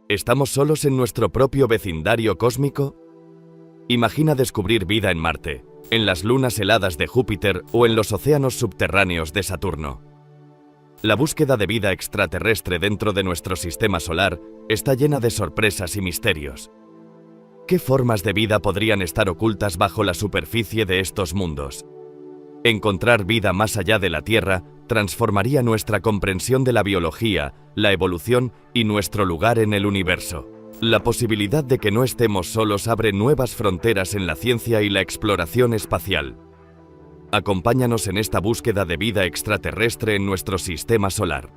¿Estamos solos en nuestro propio vecindario cósmico? Imagina descubrir vida en Marte, en las lunas heladas de Júpiter o en los océanos subterráneos de Saturno. La búsqueda de vida extraterrestre dentro de nuestro sistema solar está llena de sorpresas y misterios. ¿Qué formas de vida podrían estar ocultas bajo la superficie de estos mundos? Encontrar vida más allá de la Tierra transformaría nuestra comprensión de la biología, la evolución y nuestro lugar en el universo. La posibilidad de que no estemos solos abre nuevas fronteras en la ciencia y la exploración espacial. Acompáñanos en esta búsqueda de vida extraterrestre en nuestro sistema solar.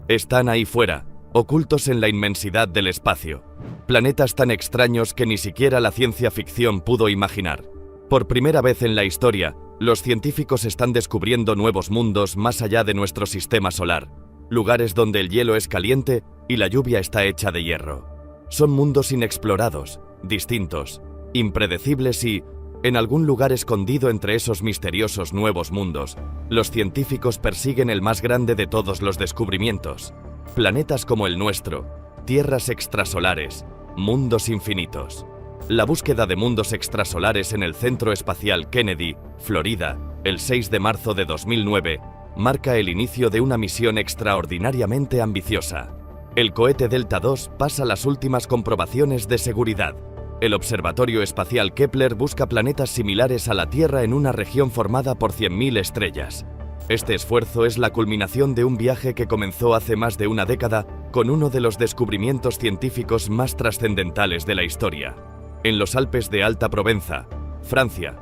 Están ahí fuera, ocultos en la inmensidad del espacio. Planetas tan extraños que ni siquiera la ciencia ficción pudo imaginar. Por primera vez en la historia, los científicos están descubriendo nuevos mundos más allá de nuestro sistema solar. Lugares donde el hielo es caliente y la lluvia está hecha de hierro. Son mundos inexplorados, distintos, impredecibles y, en algún lugar escondido entre esos misteriosos nuevos mundos, los científicos persiguen el más grande de todos los descubrimientos. Planetas como el nuestro, tierras extrasolares, mundos infinitos. La búsqueda de mundos extrasolares en el Centro Espacial Kennedy, Florida, el 6 de marzo de 2009, marca el inicio de una misión extraordinariamente ambiciosa. El cohete Delta II pasa las últimas comprobaciones de seguridad. El Observatorio Espacial Kepler busca planetas similares a la Tierra en una región formada por 100.000 estrellas. Este esfuerzo es la culminación de un viaje que comenzó hace más de una década con uno de los descubrimientos científicos más trascendentales de la historia. En los Alpes de Alta Provenza, Francia.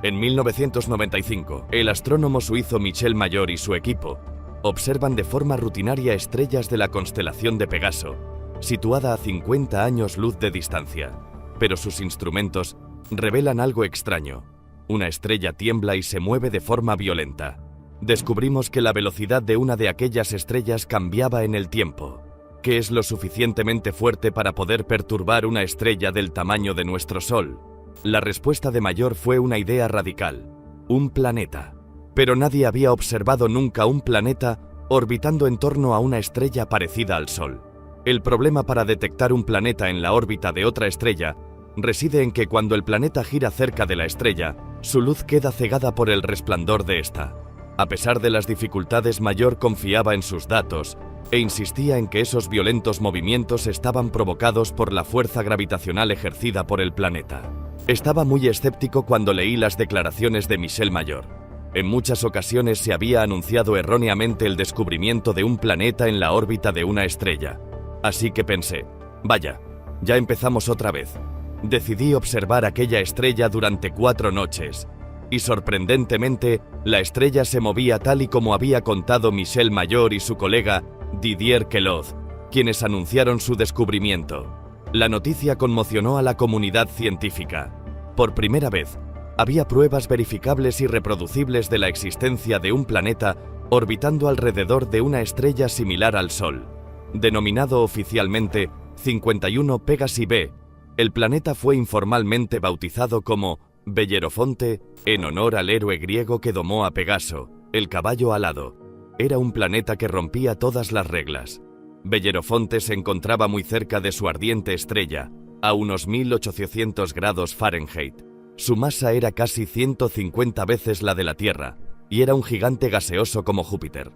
En 1995, el astrónomo suizo Michel Mayor y su equipo observan de forma rutinaria estrellas de la constelación de Pegaso, situada a 50 años luz de distancia. Pero sus instrumentos revelan algo extraño. Una estrella tiembla y se mueve de forma violenta. Descubrimos que la velocidad de una de aquellas estrellas cambiaba en el tiempo. ¿Qué es lo suficientemente fuerte para poder perturbar una estrella del tamaño de nuestro Sol? La respuesta de Mayor fue una idea radical: un planeta. Pero nadie había observado nunca un planeta orbitando en torno a una estrella parecida al Sol. El problema para detectar un planeta en la órbita de otra estrella reside en que cuando el planeta gira cerca de la estrella, su luz queda cegada por el resplandor de esta. A pesar de las dificultades, Mayor confiaba en sus datos e insistía en que esos violentos movimientos estaban provocados por la fuerza gravitacional ejercida por el planeta. Estaba muy escéptico cuando leí las declaraciones de Michel Mayor. En muchas ocasiones se había anunciado erróneamente el descubrimiento de un planeta en la órbita de una estrella. Así que pensé, vaya, ya empezamos otra vez. Decidí observar aquella estrella durante 4 noches. Y sorprendentemente, la estrella se movía tal y como había contado Michel Mayor y su colega Didier Queloz, quienes anunciaron su descubrimiento. La noticia conmocionó a la comunidad científica. Por primera vez, había pruebas verificables y reproducibles de la existencia de un planeta orbitando alrededor de una estrella similar al Sol. Denominado oficialmente 51 Pegasi b, el planeta fue informalmente bautizado como Bellerofonte en honor al héroe griego que domó a Pegaso, el caballo alado. Era un planeta que rompía todas las reglas. Bellerofonte se encontraba muy cerca de su ardiente estrella, a unos 1800 grados Fahrenheit. Su masa era casi 150 veces la de la Tierra, y era un gigante gaseoso como Júpiter.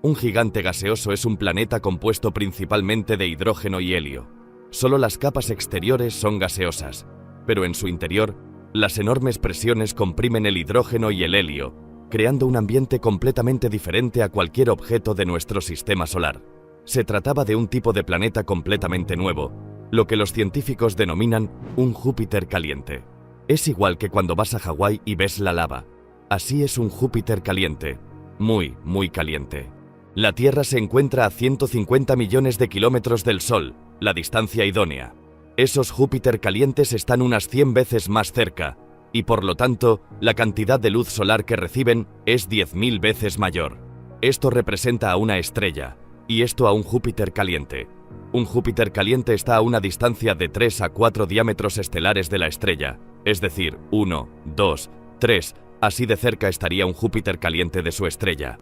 Un gigante gaseoso es un planeta compuesto principalmente de hidrógeno y helio. Solo las capas exteriores son gaseosas, pero en su interior, las enormes presiones comprimen el hidrógeno y el helio, creando un ambiente completamente diferente a cualquier objeto de nuestro sistema solar. Se trataba de un tipo de planeta completamente nuevo, lo que los científicos denominan un Júpiter caliente. Es igual que cuando vas a Hawái y ves la lava. Así es un Júpiter caliente, muy, muy caliente. La Tierra se encuentra a 150 millones de kilómetros del Sol, la distancia idónea. Esos Júpiter calientes están unas 100 veces más cerca, y por lo tanto, la cantidad de luz solar que reciben es 10.000 veces mayor. Esto representa a una estrella, y esto a un Júpiter caliente. Un Júpiter caliente está a una distancia de 3 a 4 diámetros estelares de la estrella, es decir, 1, 2, 3, Así de cerca estaría un Júpiter caliente de su estrella.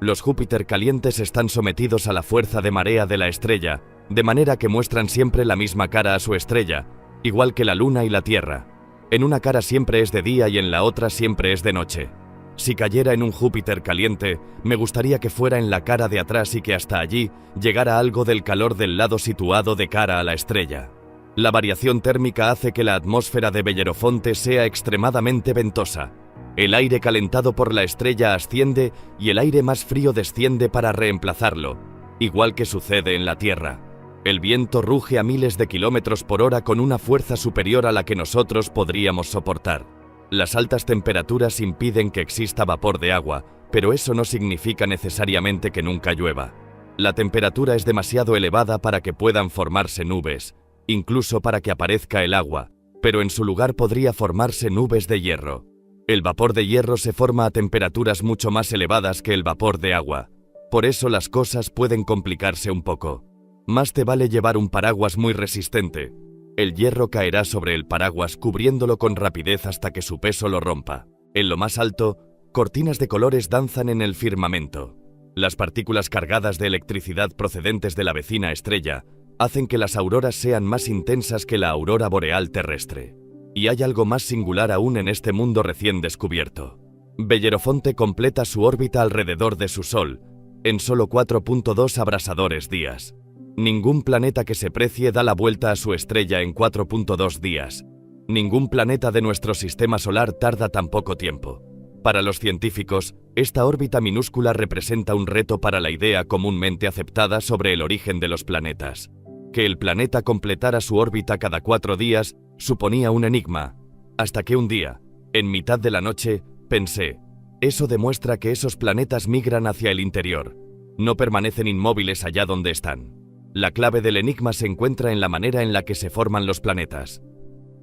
Los Júpiter calientes están sometidos a la fuerza de marea de la estrella, de manera que muestran siempre la misma cara a su estrella, igual que la Luna y la Tierra. En una cara siempre es de día y en la otra siempre es de noche. Si cayera en un Júpiter caliente, me gustaría que fuera en la cara de atrás y que hasta allí llegara algo del calor del lado situado de cara a la estrella. La variación térmica hace que la atmósfera de Bellerofonte sea extremadamente ventosa. El aire calentado por la estrella asciende y el aire más frío desciende para reemplazarlo, igual que sucede en la Tierra. El viento ruge a miles de kilómetros por hora con una fuerza superior a la que nosotros podríamos soportar. Las altas temperaturas impiden que exista vapor de agua, pero eso no significa necesariamente que nunca llueva. La temperatura es demasiado elevada para que puedan formarse nubes, incluso para que aparezca el agua, pero en su lugar podría formarse nubes de hierro. El vapor de hierro se forma a temperaturas mucho más elevadas que el vapor de agua. Por eso las cosas pueden complicarse un poco. Más te vale llevar un paraguas muy resistente. El hierro caerá sobre el paraguas cubriéndolo con rapidez hasta que su peso lo rompa. En lo más alto, cortinas de colores danzan en el firmamento. Las partículas cargadas de electricidad procedentes de la vecina estrella hacen que las auroras sean más intensas que la aurora boreal terrestre. Y hay algo más singular aún en este mundo recién descubierto. Bellerofonte completa su órbita alrededor de su Sol en solo 4.2 abrasadores días. Ningún planeta que se precie da la vuelta a su estrella en 4.2 días. Ningún planeta de nuestro sistema solar tarda tan poco tiempo. Para los científicos, esta órbita minúscula representa un reto para la idea comúnmente aceptada sobre el origen de los planetas. Que el planeta completara su órbita cada 4 días suponía un enigma, hasta que un día, en mitad de la noche, pensé, eso demuestra que esos planetas migran hacia el interior, no permanecen inmóviles allá donde están. La clave del enigma se encuentra en la manera en la que se forman los planetas.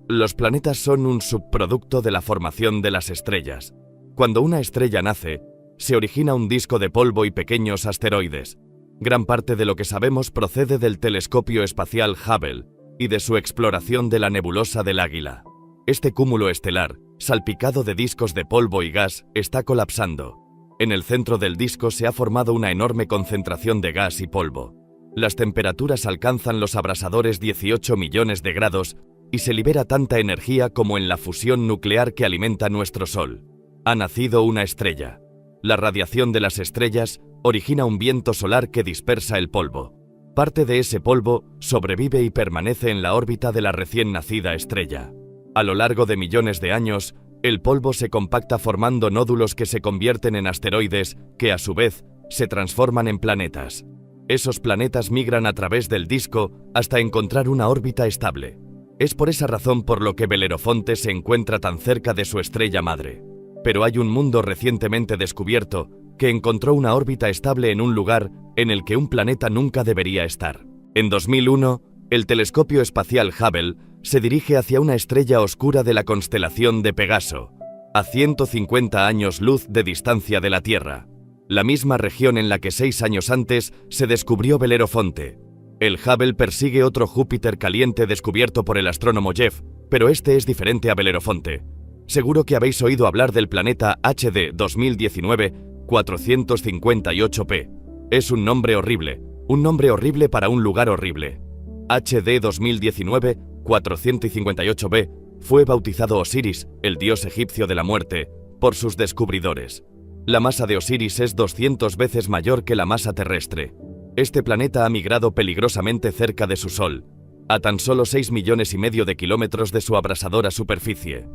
Los planetas son un subproducto de la formación de las estrellas. Cuando una estrella nace, se origina un disco de polvo y pequeños asteroides. Gran parte de lo que sabemos procede del telescopio espacial Hubble y de su exploración de la nebulosa del Águila. Este cúmulo estelar, salpicado de discos de polvo y gas, está colapsando. En el centro del disco se ha formado una enorme concentración de gas y polvo. Las temperaturas alcanzan los abrasadores 18 millones de grados y se libera tanta energía como en la fusión nuclear que alimenta nuestro Sol. Ha nacido una estrella. La radiación de las estrellas origina un viento solar que dispersa el polvo. Parte de ese polvo sobrevive y permanece en la órbita de la recién nacida estrella. A lo largo de millones de años, el polvo se compacta formando nódulos que se convierten en asteroides que, a su vez, se transforman en planetas. Esos planetas migran a través del disco hasta encontrar una órbita estable. Es por esa razón por lo que Bellerofonte se encuentra tan cerca de su estrella madre. Pero hay un mundo recientemente descubierto que encontró una órbita estable en un lugar en el que un planeta nunca debería estar. En 2001, el telescopio espacial Hubble se dirige hacia una estrella oscura de la constelación de Pegaso, a 150 años luz de distancia de la Tierra, la misma región en la que 6 años antes se descubrió Bellerofonte. El Hubble persigue otro Júpiter caliente descubierto por el astrónomo Jeff, pero este es diferente a Bellerofonte. Seguro que habéis oído hablar del planeta HD 2019-458p. Es un nombre horrible para un lugar horrible. HD 2019-458b fue bautizado Osiris, el dios egipcio de la muerte, por sus descubridores. La masa de Osiris es 200 veces mayor que la masa terrestre. Este planeta ha migrado peligrosamente cerca de su Sol, a tan solo 6,5 millones de kilómetros de su abrasadora superficie.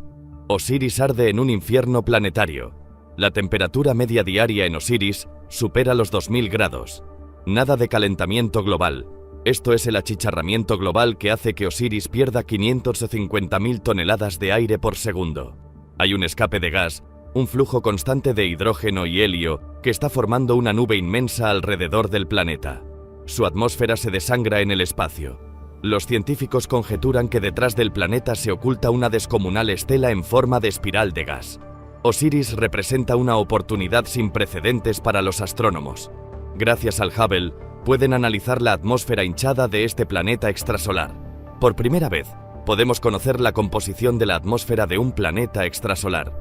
Osiris arde en un infierno planetario. La temperatura media diaria en Osiris supera los 2000 grados. Nada de calentamiento global. Esto es el achicharramiento global que hace que Osiris pierda 550.000 toneladas de aire por segundo. Hay un escape de gas, un flujo constante de hidrógeno y helio que está formando una nube inmensa alrededor del planeta. Su atmósfera se desangra en el espacio. Los científicos conjeturan que detrás del planeta se oculta una descomunal estela en forma de espiral de gas. Osiris representa una oportunidad sin precedentes para los astrónomos. Gracias al Hubble, pueden analizar la atmósfera hinchada de este planeta extrasolar. Por primera vez, podemos conocer la composición de la atmósfera de un planeta extrasolar.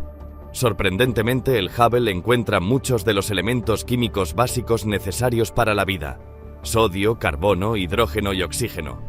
Sorprendentemente, el Hubble encuentra muchos de los elementos químicos básicos necesarios para la vida: sodio, carbono, hidrógeno y oxígeno.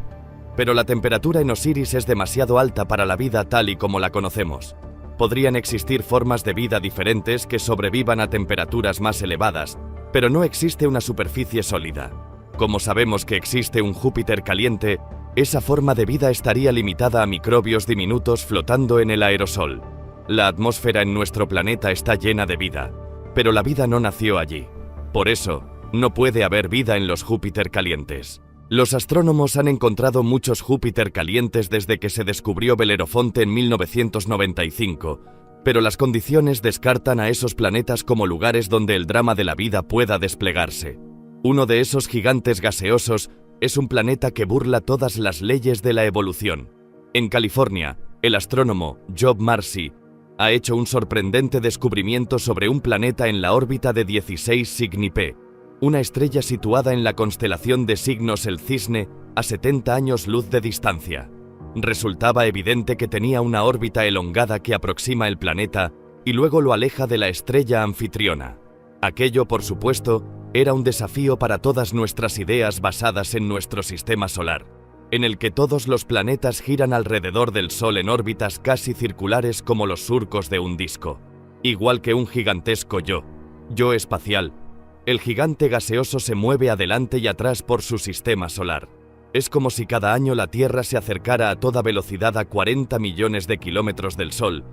Pero la temperatura en Osiris es demasiado alta para la vida tal y como la conocemos. Podrían existir formas de vida diferentes que sobrevivan a temperaturas más elevadas, pero no existe una superficie sólida. Como sabemos que existe un Júpiter caliente, esa forma de vida estaría limitada a microbios diminutos flotando en el aerosol. La atmósfera en nuestro planeta está llena de vida, pero la vida no nació allí. Por eso, no puede haber vida en los Júpiter calientes. Los astrónomos han encontrado muchos Júpiter calientes desde que se descubrió Belerofonte en 1995, pero las condiciones descartan a esos planetas como lugares donde el drama de la vida pueda desplegarse. Uno de esos gigantes gaseosos es un planeta que burla todas las leyes de la evolución. En California, el astrónomo Job Marcy ha hecho un sorprendente descubrimiento sobre un planeta en la órbita de 16 Cygni P, una estrella situada en la constelación de Signos el Cisne a 70 años luz de distancia. Resultaba evidente que tenía una órbita elongada que aproxima el planeta y luego lo aleja de la estrella anfitriona. Aquello, por supuesto, era un desafío para todas nuestras ideas basadas en nuestro sistema solar, en el que todos los planetas giran alrededor del Sol en órbitas casi circulares como los surcos de un disco. Igual que un gigantesco yo espacial, el gigante gaseoso se mueve adelante y atrás por su sistema solar. Es como si cada año la Tierra se acercara a toda velocidad a 40 millones de kilómetros del Sol,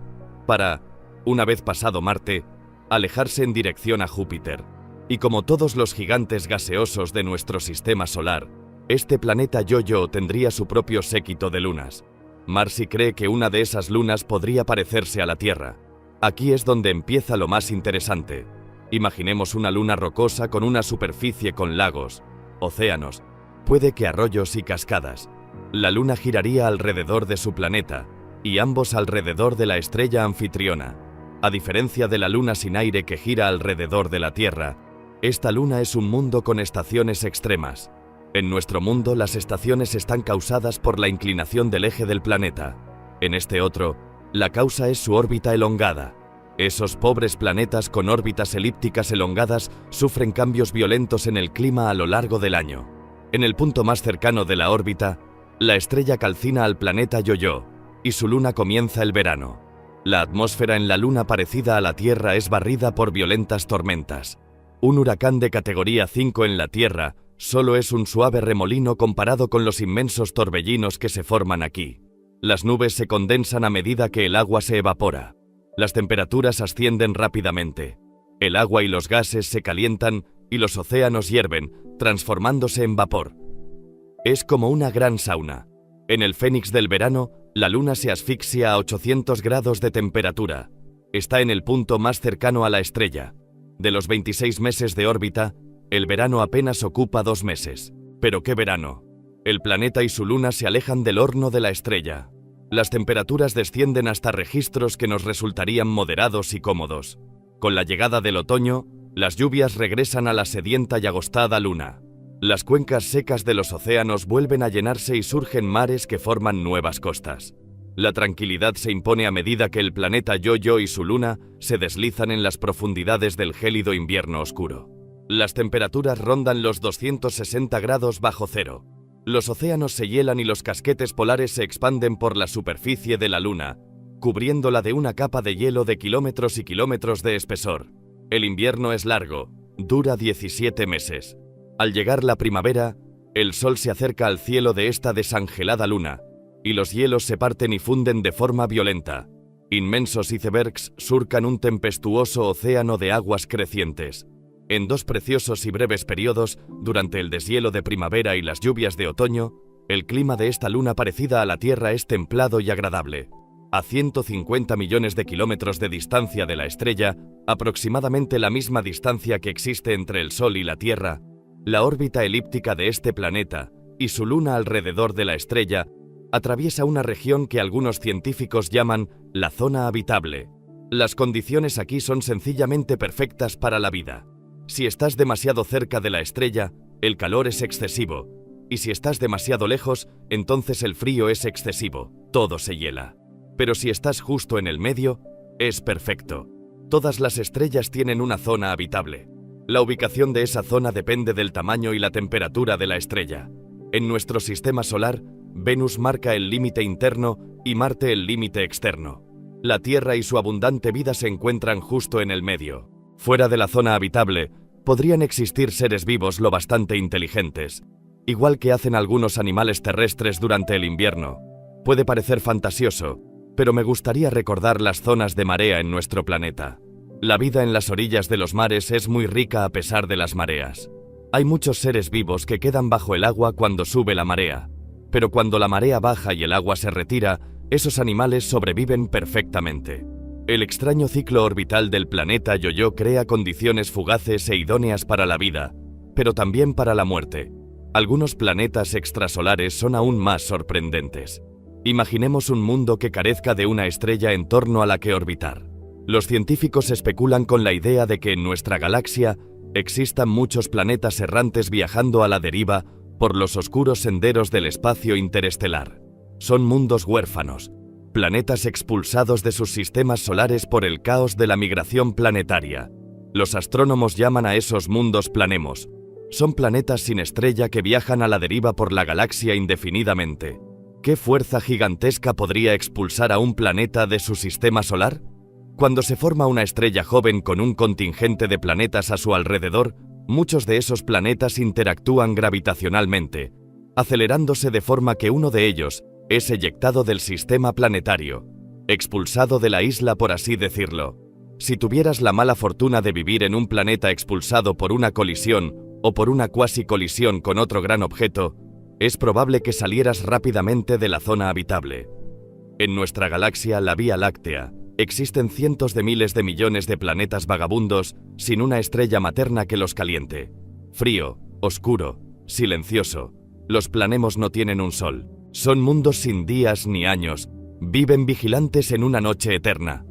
para, una vez pasado Marte, alejarse en dirección a Júpiter. Y como todos los gigantes gaseosos de nuestro sistema solar, este planeta Yo-Yo tendría su propio séquito de lunas. Marcy cree que una de esas lunas podría parecerse a la Tierra. Aquí es donde empieza lo más interesante. Imaginemos una luna rocosa con una superficie con lagos, océanos, puede que arroyos y cascadas. La luna giraría alrededor de su planeta, y ambos alrededor de la estrella anfitriona. A diferencia de la luna sin aire que gira alrededor de la Tierra, esta luna es un mundo con estaciones extremas. En nuestro mundo, las estaciones están causadas por la inclinación del eje del planeta. En este otro, la causa es su órbita elongada. Esos pobres planetas con órbitas elípticas elongadas sufren cambios violentos en el clima a lo largo del año. En el punto más cercano de la órbita, la estrella calcina al planeta Yo-Yo, y su luna comienza el verano. La atmósfera en la luna parecida a la Tierra es barrida por violentas tormentas. Un huracán de categoría 5 en la Tierra solo es un suave remolino comparado con los inmensos torbellinos que se forman aquí. Las nubes se condensan a medida que el agua se evapora. Las temperaturas ascienden rápidamente. El agua y los gases se calientan y los océanos hierven, transformándose en vapor. Es como una gran sauna. En el fénix del verano, la luna se asfixia a 800 grados de temperatura. Está en el punto más cercano a la estrella. De los 26 meses de órbita, el verano apenas ocupa 2 meses. ¿Pero qué verano? El planeta y su luna se alejan del horno de la estrella. Las temperaturas descienden hasta registros que nos resultarían moderados y cómodos. Con la llegada del otoño, las lluvias regresan a la sedienta y agostada luna. Las cuencas secas de los océanos vuelven a llenarse y surgen mares que forman nuevas costas. La tranquilidad se impone a medida que el planeta Yo-Yo y su luna se deslizan en las profundidades del gélido invierno oscuro. Las temperaturas rondan los 260 grados bajo cero. Los océanos se hielan y los casquetes polares se expanden por la superficie de la luna, cubriéndola de una capa de hielo de kilómetros y kilómetros de espesor. El invierno es largo, dura 17 meses. Al llegar la primavera, el sol se acerca al cielo de esta desangelada luna, y los hielos se parten y funden de forma violenta. Inmensos icebergs surcan un tempestuoso océano de aguas crecientes. En 2 preciosos y breves periodos, durante el deshielo de primavera y las lluvias de otoño, el clima de esta luna parecida a la Tierra es templado y agradable. A 150 millones de kilómetros de distancia de la estrella, aproximadamente la misma distancia que existe entre el Sol y la Tierra, la órbita elíptica de este planeta y su luna alrededor de la estrella atraviesa una región que algunos científicos llaman la zona habitable. Las condiciones aquí son sencillamente perfectas para la vida. Si estás demasiado cerca de la estrella, el calor es excesivo, y si estás demasiado lejos, entonces el frío es excesivo, todo se hiela. Pero si estás justo en el medio, es perfecto. Todas las estrellas tienen una zona habitable. La ubicación de esa zona depende del tamaño y la temperatura de la estrella. En nuestro sistema solar, Venus marca el límite interno y Marte el límite externo. La Tierra y su abundante vida se encuentran justo en el medio. Fuera de la zona habitable, podrían existir seres vivos lo bastante inteligentes, igual que hacen algunos animales terrestres durante el invierno. Puede parecer fantasioso, pero me gustaría recordar las zonas de marea en nuestro planeta. La vida en las orillas de los mares es muy rica a pesar de las mareas. Hay muchos seres vivos que quedan bajo el agua cuando sube la marea, pero cuando la marea baja y el agua se retira, esos animales sobreviven perfectamente. El extraño ciclo orbital del planeta Yo-Yo crea condiciones fugaces e idóneas para la vida, pero también para la muerte. Algunos planetas extrasolares son aún más sorprendentes. Imaginemos un mundo que carezca de una estrella en torno a la que orbitar. Los científicos especulan con la idea de que en nuestra galaxia existan muchos planetas errantes viajando a la deriva por los oscuros senderos del espacio interestelar. Son mundos huérfanos, planetas expulsados de sus sistemas solares por el caos de la migración planetaria. Los astrónomos llaman a esos mundos planemos. Son planetas sin estrella que viajan a la deriva por la galaxia indefinidamente. ¿Qué fuerza gigantesca podría expulsar a un planeta de su sistema solar? Cuando se forma una estrella joven con un contingente de planetas a su alrededor, muchos de esos planetas interactúan gravitacionalmente, acelerándose de forma que uno de ellos es eyectado del sistema planetario, expulsado de la isla por así decirlo. Si tuvieras la mala fortuna de vivir en un planeta expulsado por una colisión o por una cuasi colisión con otro gran objeto, es probable que salieras rápidamente de la zona habitable. En nuestra galaxia, la Vía Láctea, existen cientos de miles de millones de planetas vagabundos sin una estrella materna que los caliente. Frío, oscuro, silencioso. Los planemos no tienen un sol. Son mundos sin días ni años. Viven vigilantes en una noche eterna.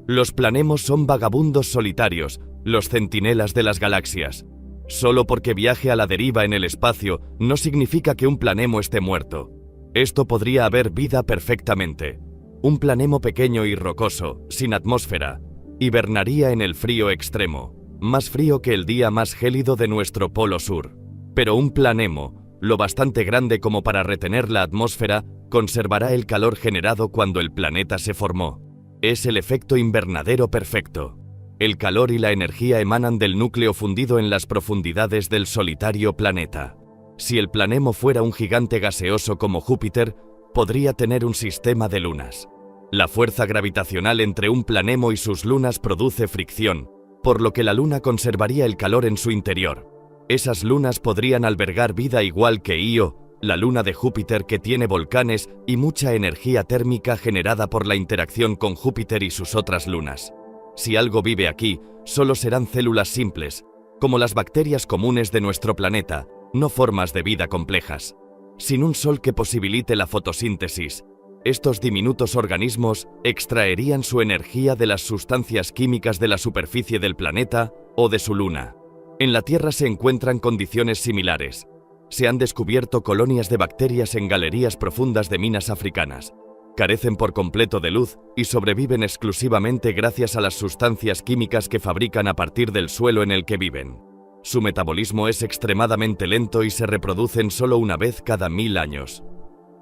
Los planemos son vagabundos solitarios, los centinelas de las galaxias. Solo porque viaje a la deriva en el espacio no significa que un planemo esté muerto. Esto podría haber vida perfectamente. Un planemo pequeño y rocoso, sin atmósfera, hibernaría en el frío extremo, más frío que el día más gélido de nuestro polo sur. Pero un planemo, lo bastante grande como para retener la atmósfera, conservará el calor generado cuando el planeta se formó. Es el efecto invernadero perfecto. El calor y la energía emanan del núcleo fundido en las profundidades del solitario planeta. Si el planemo fuera un gigante gaseoso como Júpiter, podría tener un sistema de lunas. La fuerza gravitacional entre un planemo y sus lunas produce fricción, por lo que la luna conservaría el calor en su interior. Esas lunas podrían albergar vida igual que Io, la luna de Júpiter que tiene volcanes y mucha energía térmica generada por la interacción con Júpiter y sus otras lunas. Si algo vive aquí, solo serán células simples, como las bacterias comunes de nuestro planeta, no formas de vida complejas. Sin un sol que posibilite la fotosíntesis, estos diminutos organismos extraerían su energía de las sustancias químicas de la superficie del planeta o de su luna. En la Tierra se encuentran condiciones similares. Se han descubierto colonias de bacterias en galerías profundas de minas africanas. Carecen por completo de luz y sobreviven exclusivamente gracias a las sustancias químicas que fabrican a partir del suelo en el que viven. Su metabolismo es extremadamente lento y se reproducen solo una vez cada 1000 años.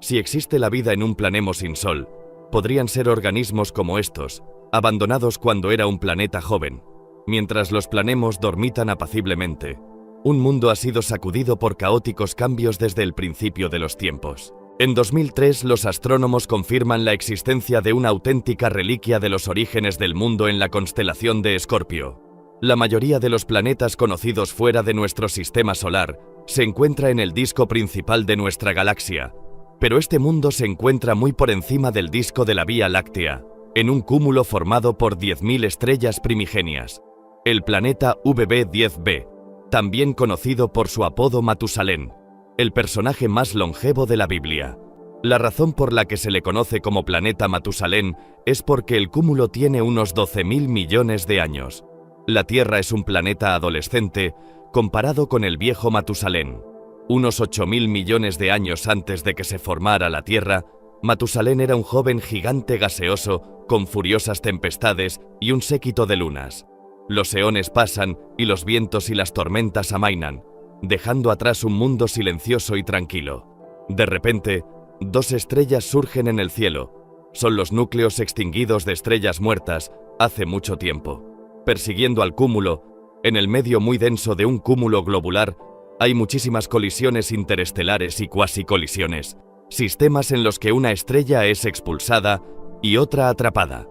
Si existe la vida en un planemo sin sol, podrían ser organismos como estos, abandonados cuando era un planeta joven, mientras los planemos dormitan apaciblemente. Un mundo ha sido sacudido por caóticos cambios desde el principio de los tiempos. En 2003, los astrónomos confirman la existencia de una auténtica reliquia de los orígenes del mundo en la constelación de Escorpio. La mayoría de los planetas conocidos fuera de nuestro sistema solar se encuentra en el disco principal de nuestra galaxia, pero este mundo se encuentra muy por encima del disco de la Vía Láctea, en un cúmulo formado por 10.000 estrellas primigenias. El planeta VB10b, también conocido por su apodo Matusalén, el personaje más longevo de la Biblia. La razón por la que se le conoce como planeta Matusalén es porque el cúmulo tiene unos 12.000 millones de años. La Tierra es un planeta adolescente comparado con el viejo Matusalén. Unos 8.000 millones de años antes de que se formara la Tierra, Matusalén era un joven gigante gaseoso con furiosas tempestades y un séquito de lunas. Los eones pasan y los vientos y las tormentas amainan, dejando atrás un mundo silencioso y tranquilo. De repente, dos estrellas surgen en el cielo. Son los núcleos extinguidos de estrellas muertas hace mucho tiempo. Persiguiendo al cúmulo, en el medio muy denso de un cúmulo globular, hay muchísimas colisiones interestelares y cuasi-colisiones, sistemas en los que una estrella es expulsada y otra atrapada.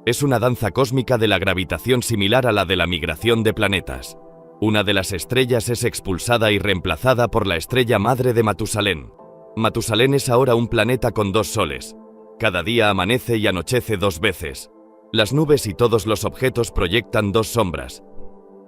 Es una danza cósmica de la gravitación similar a la de la migración de planetas. Una de las estrellas es expulsada y reemplazada por la estrella madre de Matusalén. Matusalén es ahora un planeta con 2 soles. Cada día amanece y anochece 2 veces. Las nubes y todos los objetos proyectan 2 sombras.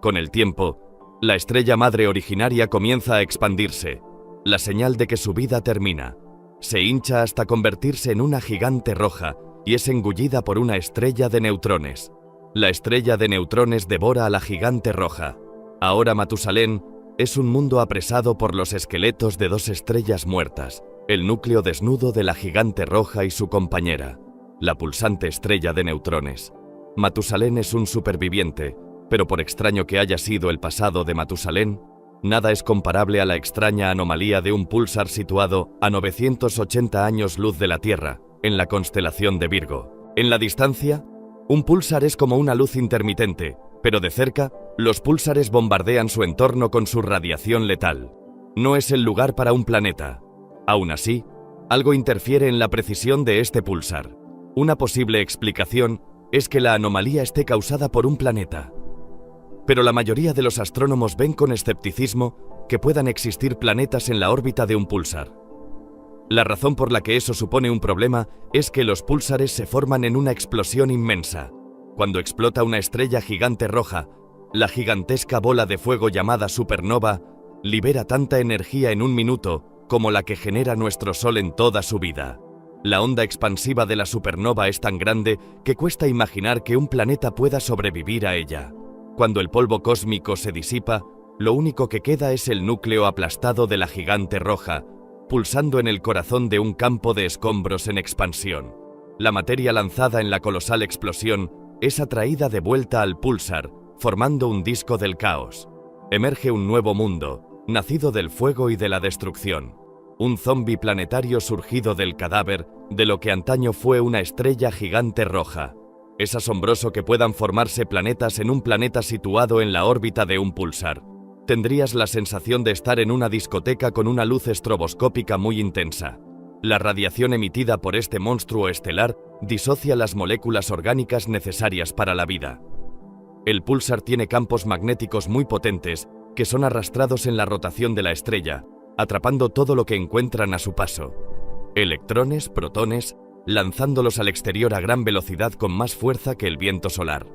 Con el tiempo, la estrella madre originaria comienza a expandirse, la señal de que su vida termina. Se hincha hasta convertirse en una gigante roja y es engullida por una estrella de neutrones. La estrella de neutrones devora a la gigante roja. Ahora Matusalén es un mundo apresado por los esqueletos de 2 estrellas muertas, el núcleo desnudo de la gigante roja y su compañera, la pulsante estrella de neutrones. Matusalén es un superviviente, pero por extraño que haya sido el pasado de Matusalén, nada es comparable a la extraña anomalía de un púlsar situado a 980 años luz de la Tierra, en la constelación de Virgo. En la distancia, un púlsar es como una luz intermitente, pero de cerca, los púlsares bombardean su entorno con su radiación letal. No es el lugar para un planeta. Aún así, algo interfiere en la precisión de este púlsar. Una posible explicación es que la anomalía esté causada por un planeta. Pero la mayoría de los astrónomos ven con escepticismo que puedan existir planetas en la órbita de un púlsar. La razón por la que eso supone un problema es que los púlsares se forman en una explosión inmensa. Cuando explota una estrella gigante roja, la gigantesca bola de fuego llamada supernova libera tanta energía en un minuto como la que genera nuestro Sol en toda su vida. La onda expansiva de la supernova es tan grande que cuesta imaginar que un planeta pueda sobrevivir a ella. Cuando el polvo cósmico se disipa, lo único que queda es el núcleo aplastado de la gigante roja, pulsando en el corazón de un campo de escombros en expansión. La materia lanzada en la colosal explosión es atraída de vuelta al púlsar, formando un disco del caos. Emerge un nuevo mundo, nacido del fuego y de la destrucción. Un zombi planetario surgido del cadáver de lo que antaño fue una estrella gigante roja. Es asombroso que puedan formarse planetas en un planeta situado en la órbita de un púlsar. Tendrías la sensación de estar en una discoteca con una luz estroboscópica muy intensa. La radiación emitida por este monstruo estelar disocia las moléculas orgánicas necesarias para la vida. El púlsar tiene campos magnéticos muy potentes que son arrastrados en la rotación de la estrella, atrapando todo lo que encuentran a su paso. Electrones, protones, lanzándolos al exterior a gran velocidad con más fuerza que el viento solar.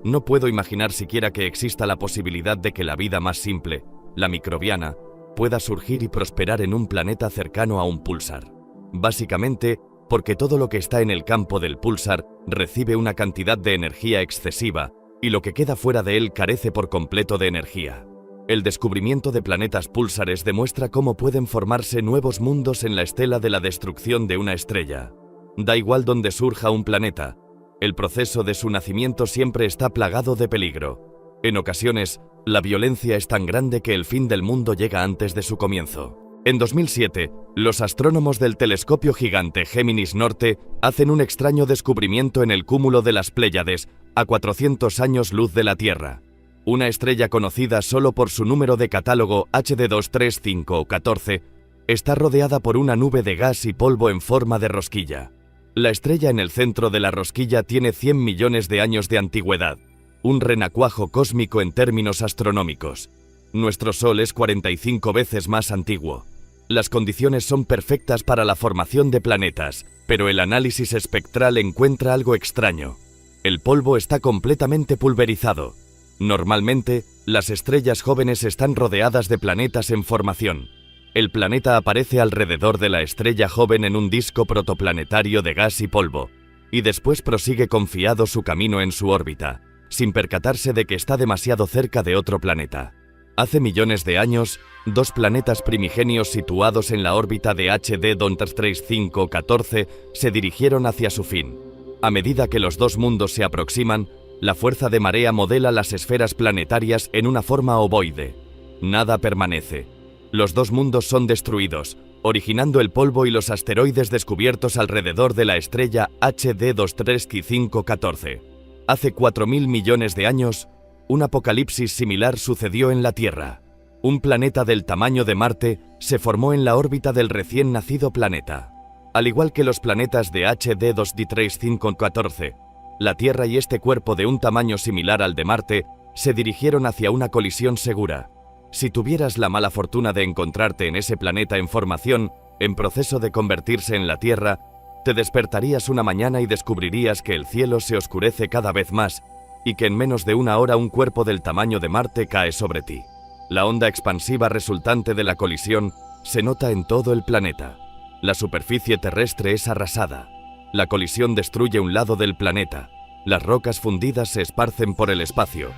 No puedo imaginar siquiera que exista la posibilidad de que la vida más simple, la microbiana, pueda surgir y prosperar en un planeta cercano a un púlsar. Básicamente, porque todo lo que está en el campo del púlsar recibe una cantidad de energía excesiva y lo que queda fuera de él carece por completo de energía. El descubrimiento de planetas púlsares demuestra cómo pueden formarse nuevos mundos en la estela de la destrucción de una estrella. Da igual dónde surja un planeta, el proceso de su nacimiento siempre está plagado de peligro. En ocasiones, la violencia es tan grande que el fin del mundo llega antes de su comienzo. En 2007, los astrónomos del telescopio gigante Géminis Norte hacen un extraño descubrimiento en el cúmulo de las Pléyades, a 400 años luz de la Tierra. Una estrella conocida solo por su número de catálogo HD 23514, está rodeada por una nube de gas y polvo en forma de rosquilla. La estrella en el centro de la rosquilla tiene 100 millones de años de antigüedad, un renacuajo cósmico en términos astronómicos. Nuestro Sol es 45 veces más antiguo. Las condiciones son perfectas para la formación de planetas, pero el análisis espectral encuentra algo extraño. El polvo está completamente pulverizado. Normalmente, las estrellas jóvenes están rodeadas de planetas en formación. El planeta aparece alrededor de la estrella joven en un disco protoplanetario de gas y polvo, y después prosigue confiado su camino en su órbita, sin percatarse de que está demasiado cerca de otro planeta. Hace millones de años, dos planetas primigenios situados en la órbita de HD 23514 se dirigieron hacia su fin. A medida que los dos mundos se aproximan, la fuerza de marea modela las esferas planetarias en una forma ovoide. Nada permanece. Los dos mundos son destruidos, originando el polvo y los asteroides descubiertos alrededor de la estrella HD 23514. Hace 4.000 millones de años, un apocalipsis similar sucedió en la Tierra. Un planeta del tamaño de Marte se formó en la órbita del recién nacido planeta. Al igual que los planetas de HD 23514, la Tierra y este cuerpo de un tamaño similar al de Marte se dirigieron hacia una colisión segura. Si tuvieras la mala fortuna de encontrarte en ese planeta en formación, en proceso de convertirse en la Tierra, te despertarías una mañana y descubrirías que el cielo se oscurece cada vez más y que en menos de una hora un cuerpo del tamaño de Marte cae sobre ti. La onda expansiva resultante de la colisión se nota en todo el planeta. La superficie terrestre es arrasada. La colisión destruye un lado del planeta. Las rocas fundidas se esparcen por el espacio.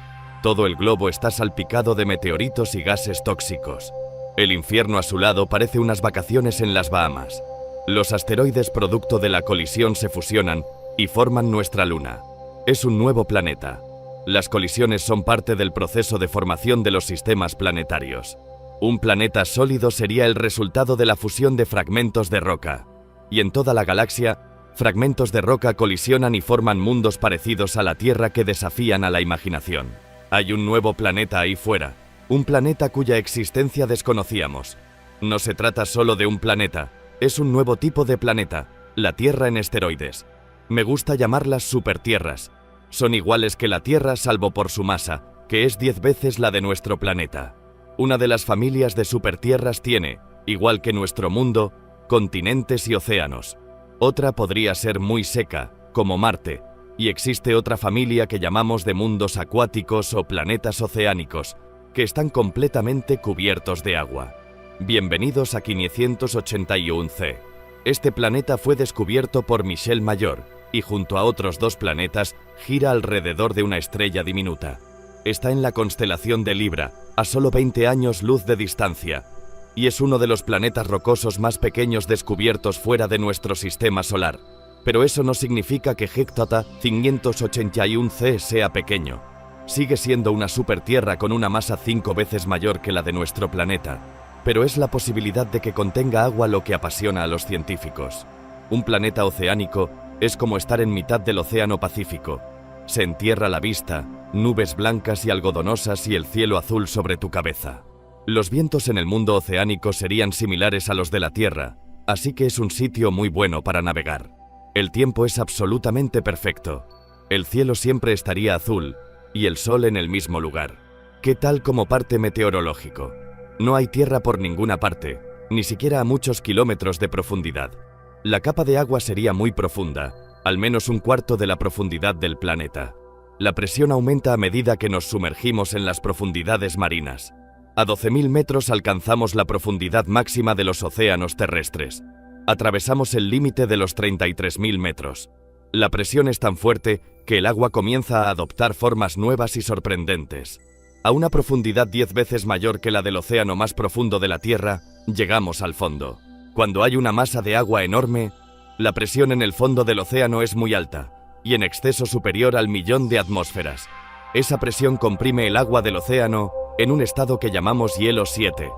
Todo el globo está salpicado de meteoritos y gases tóxicos. El infierno a su lado parece unas vacaciones en las Bahamas. Los asteroides producto de la colisión se fusionan y forman nuestra luna. Es un nuevo planeta. Las colisiones son parte del proceso de formación de los sistemas planetarios. Un planeta sólido sería el resultado de la fusión de fragmentos de roca. Y en toda la galaxia, fragmentos de roca colisionan y forman mundos parecidos a la Tierra que desafían a la imaginación. Hay un nuevo planeta ahí fuera, un planeta cuya existencia desconocíamos. No se trata solo de un planeta, es un nuevo tipo de planeta, la Tierra en esteroides. Me gusta llamarlas supertierras. Son iguales que la Tierra salvo por su masa, que es 10 veces la de nuestro planeta. Una de las familias de supertierras tiene, igual que nuestro mundo, continentes y océanos. Otra podría ser muy seca, como Marte, y existe otra familia que llamamos de mundos acuáticos o planetas oceánicos, que están completamente cubiertos de agua. Bienvenidos a 581c. Este planeta fue descubierto por Michel Mayor, y junto a otros dos planetas gira alrededor de una estrella diminuta. Está en la constelación de Libra, a solo 20 años luz de distancia, y es uno de los planetas rocosos más pequeños descubiertos fuera de nuestro sistema solar. Pero eso no significa que Hektata 581c sea pequeño. Sigue siendo una supertierra con una masa 5 veces mayor que la de nuestro planeta, pero es la posibilidad de que contenga agua lo que apasiona a los científicos. Un planeta oceánico es como estar en mitad del océano Pacífico. Se entierra la vista, nubes blancas y algodonosas y el cielo azul sobre tu cabeza. Los vientos en el mundo oceánico serían similares a los de la Tierra, así que es un sitio muy bueno para navegar. El tiempo es absolutamente perfecto. El cielo siempre estaría azul y el sol en el mismo lugar. ¿Qué tal como parte meteorológico? No hay tierra por ninguna parte, ni siquiera a muchos kilómetros de profundidad. La capa de agua sería muy profunda, al menos un cuarto de la profundidad del planeta. La presión aumenta a medida que nos sumergimos en las profundidades marinas. A 12.000 metros alcanzamos la profundidad máxima de los océanos terrestres. Atravesamos el límite de los 33.000 metros. La presión es tan fuerte que el agua comienza a adoptar formas nuevas y sorprendentes. A una profundidad 10 veces mayor que la del océano más profundo de la Tierra, llegamos al fondo. Cuando hay una masa de agua enorme, la presión en el fondo del océano es muy alta y en exceso superior al 1.000.000 de atmósferas. Esa presión comprime el agua del océano en un estado que llamamos hielo 7.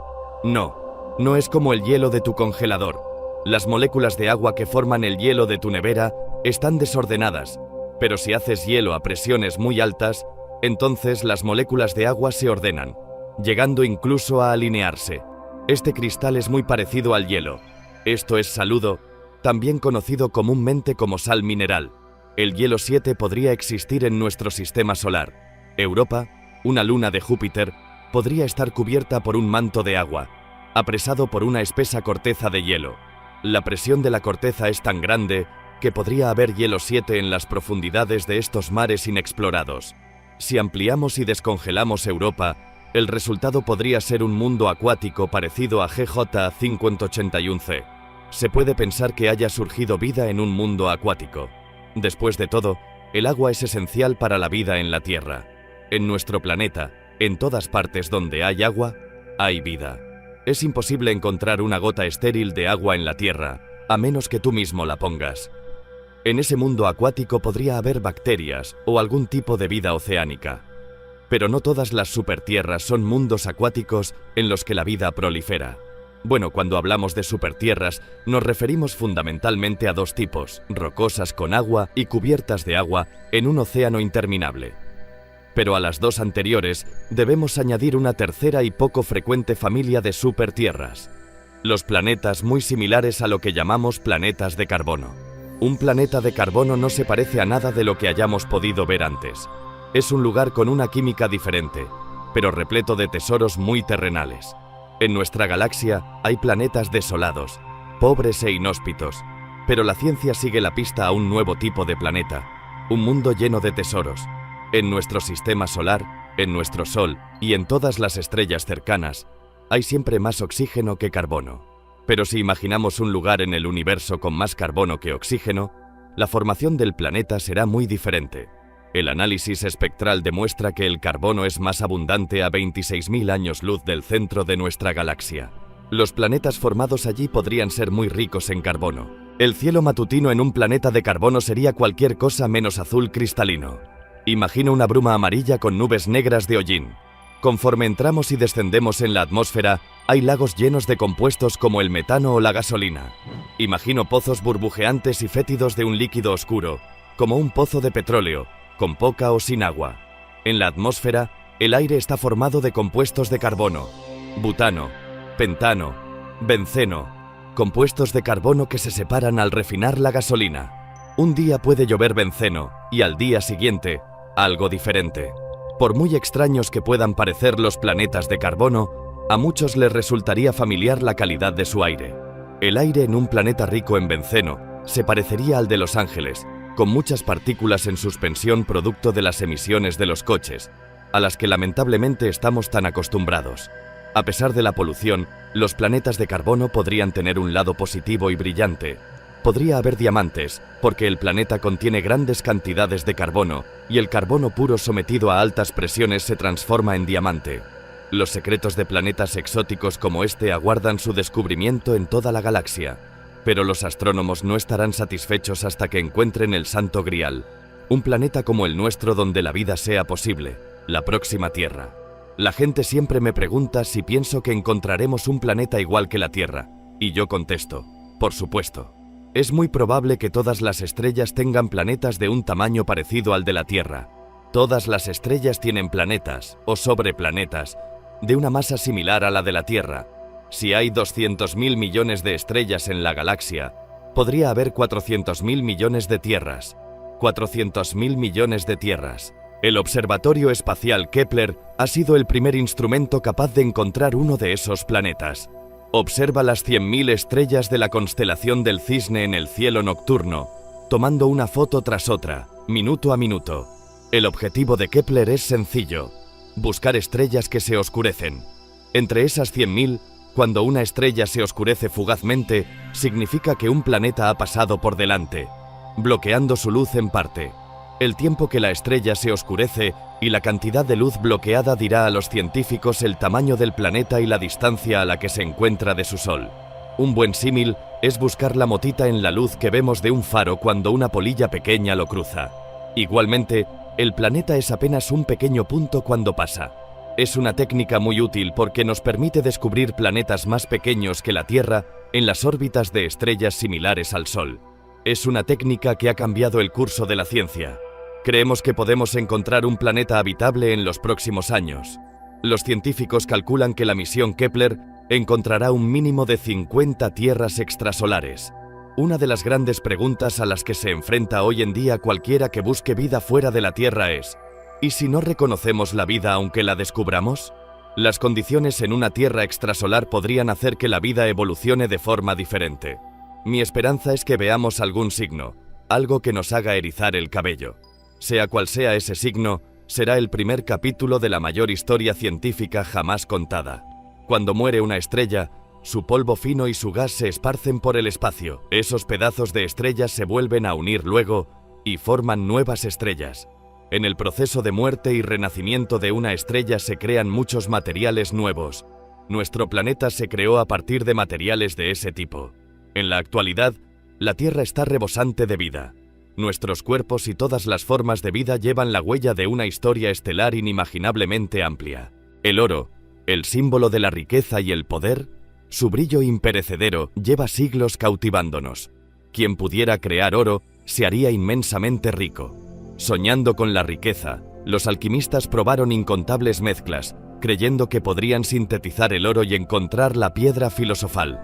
No es como el hielo de tu congelador. Las moléculas de agua que forman el hielo de tu nevera están desordenadas, pero si haces hielo a presiones muy altas, entonces las moléculas de agua se ordenan, llegando incluso a alinearse. Este cristal es muy parecido al hielo. Esto es saludo, también conocido comúnmente como sal mineral. El hielo 7 podría existir en nuestro sistema solar. Europa, una luna de Júpiter, podría estar cubierta por un manto de agua, apresado por una espesa corteza de hielo. La presión de la corteza es tan grande que podría haber hielo 7 en las profundidades de estos mares inexplorados. Si ampliamos y descongelamos Europa, el resultado podría ser un mundo acuático parecido a GJ 5081c. Se puede pensar que haya surgido vida en un mundo acuático. Después de todo, el agua es esencial para la vida en la Tierra. En nuestro planeta, En todas partes donde hay agua, hay vida. Es imposible encontrar una gota estéril de agua en la Tierra, a menos que tú mismo la pongas. En ese mundo acuático podría haber bacterias o algún tipo de vida oceánica. Pero no todas las supertierras son mundos acuáticos en los que la vida prolifera. Bueno, cuando hablamos de supertierras, nos referimos fundamentalmente a dos tipos, rocosas con agua y cubiertas de agua en un océano interminable. Pero a las dos anteriores debemos añadir una tercera y poco frecuente familia de supertierras. Los planetas muy similares a lo que llamamos planetas de carbono. Un planeta de carbono no se parece a nada de lo que hayamos podido ver antes. Es un lugar con una química diferente, pero repleto de tesoros muy terrenales. En nuestra galaxia hay planetas desolados, pobres e inhóspitos, pero la ciencia sigue la pista a un nuevo tipo de planeta, un mundo lleno de tesoros. En nuestro sistema solar, en nuestro Sol y en todas las estrellas cercanas, hay siempre más oxígeno que carbono. Pero si imaginamos un lugar en el universo con más carbono que oxígeno, la formación del planeta será muy diferente. El análisis espectral demuestra que el carbono es más abundante a 26.000 años luz del centro de nuestra galaxia. Los planetas formados allí podrían ser muy ricos en carbono. El cielo matutino en un planeta de carbono sería cualquier cosa menos azul cristalino. Imagina una bruma amarilla con nubes negras de hollín. Conforme entramos y descendemos en la atmósfera, hay lagos llenos de compuestos como el metano o la gasolina. Imagino pozos burbujeantes y fétidos de un líquido oscuro, como un pozo de petróleo, con poca o sin agua. En la atmósfera, el aire está formado de compuestos de carbono, butano, pentano, benceno, compuestos de carbono que se separan al refinar la gasolina. Un día puede llover benceno y al día siguiente, algo diferente. Por muy extraños que puedan parecer los planetas de carbono, a muchos les resultaría familiar la calidad de su aire. El aire en un planeta rico en benceno se parecería al de Los Ángeles, con muchas partículas en suspensión producto de las emisiones de los coches, a las que lamentablemente estamos tan acostumbrados. A pesar de la polución, los planetas de carbono podrían tener un lado positivo y brillante. Podría haber diamantes, porque el planeta contiene grandes cantidades de carbono, y el carbono puro sometido a altas presiones se transforma en diamante. Los secretos de planetas exóticos como este aguardan su descubrimiento en toda la galaxia. Pero los astrónomos no estarán satisfechos hasta que encuentren el Santo Grial, un planeta como el nuestro donde la vida sea posible, la próxima Tierra. La gente siempre me pregunta si pienso que encontraremos un planeta igual que la Tierra, y yo contesto, por supuesto. Es muy probable que todas las estrellas tengan planetas de un tamaño parecido al de la Tierra. Todas las estrellas tienen planetas, o sobreplanetas, de una masa similar a la de la Tierra. Si hay 200.000 millones de estrellas en la galaxia, podría haber 400.000 millones de tierras. 400.000 millones de tierras. El Observatorio Espacial Kepler ha sido el primer instrumento capaz de encontrar uno de esos planetas. Observa las 100.000 estrellas de la constelación del Cisne en el cielo nocturno, tomando una foto tras otra, minuto a minuto. El objetivo de Kepler es sencillo: buscar estrellas que se oscurecen. Entre esas 100.000, cuando una estrella se oscurece fugazmente, significa que un planeta ha pasado por delante, bloqueando su luz en parte. El tiempo que la estrella se oscurece y la cantidad de luz bloqueada dirá a los científicos el tamaño del planeta y la distancia a la que se encuentra de su Sol. Un buen símil es buscar la motita en la luz que vemos de un faro cuando una polilla pequeña lo cruza. Igualmente, el planeta es apenas un pequeño punto cuando pasa. Es una técnica muy útil porque nos permite descubrir planetas más pequeños que la Tierra en las órbitas de estrellas similares al Sol. Es una técnica que ha cambiado el curso de la ciencia. Creemos que podemos encontrar un planeta habitable en los próximos años. Los científicos calculan que la misión Kepler encontrará un mínimo de 50 tierras extrasolares. Una de las grandes preguntas a las que se enfrenta hoy en día cualquiera que busque vida fuera de la Tierra es: ¿y si no reconocemos la vida aunque la descubramos? Las condiciones en una Tierra extrasolar podrían hacer que la vida evolucione de forma diferente. Mi esperanza es que veamos algún signo, algo que nos haga erizar el cabello. Sea cual sea ese signo, será el primer capítulo de la mayor historia científica jamás contada. Cuando muere una estrella, su polvo fino y su gas se esparcen por el espacio. Esos pedazos de estrellas se vuelven a unir luego y forman nuevas estrellas. En el proceso de muerte y renacimiento de una estrella se crean muchos materiales nuevos. Nuestro planeta se creó a partir de materiales de ese tipo. En la actualidad, la Tierra está rebosante de vida. Nuestros cuerpos y todas las formas de vida llevan la huella de una historia estelar inimaginablemente amplia. El oro, el símbolo de la riqueza y el poder, su brillo imperecedero lleva siglos cautivándonos. Quien pudiera crear oro se haría inmensamente rico. Soñando con la riqueza, los alquimistas probaron incontables mezclas, creyendo que podrían sintetizar el oro y encontrar la piedra filosofal.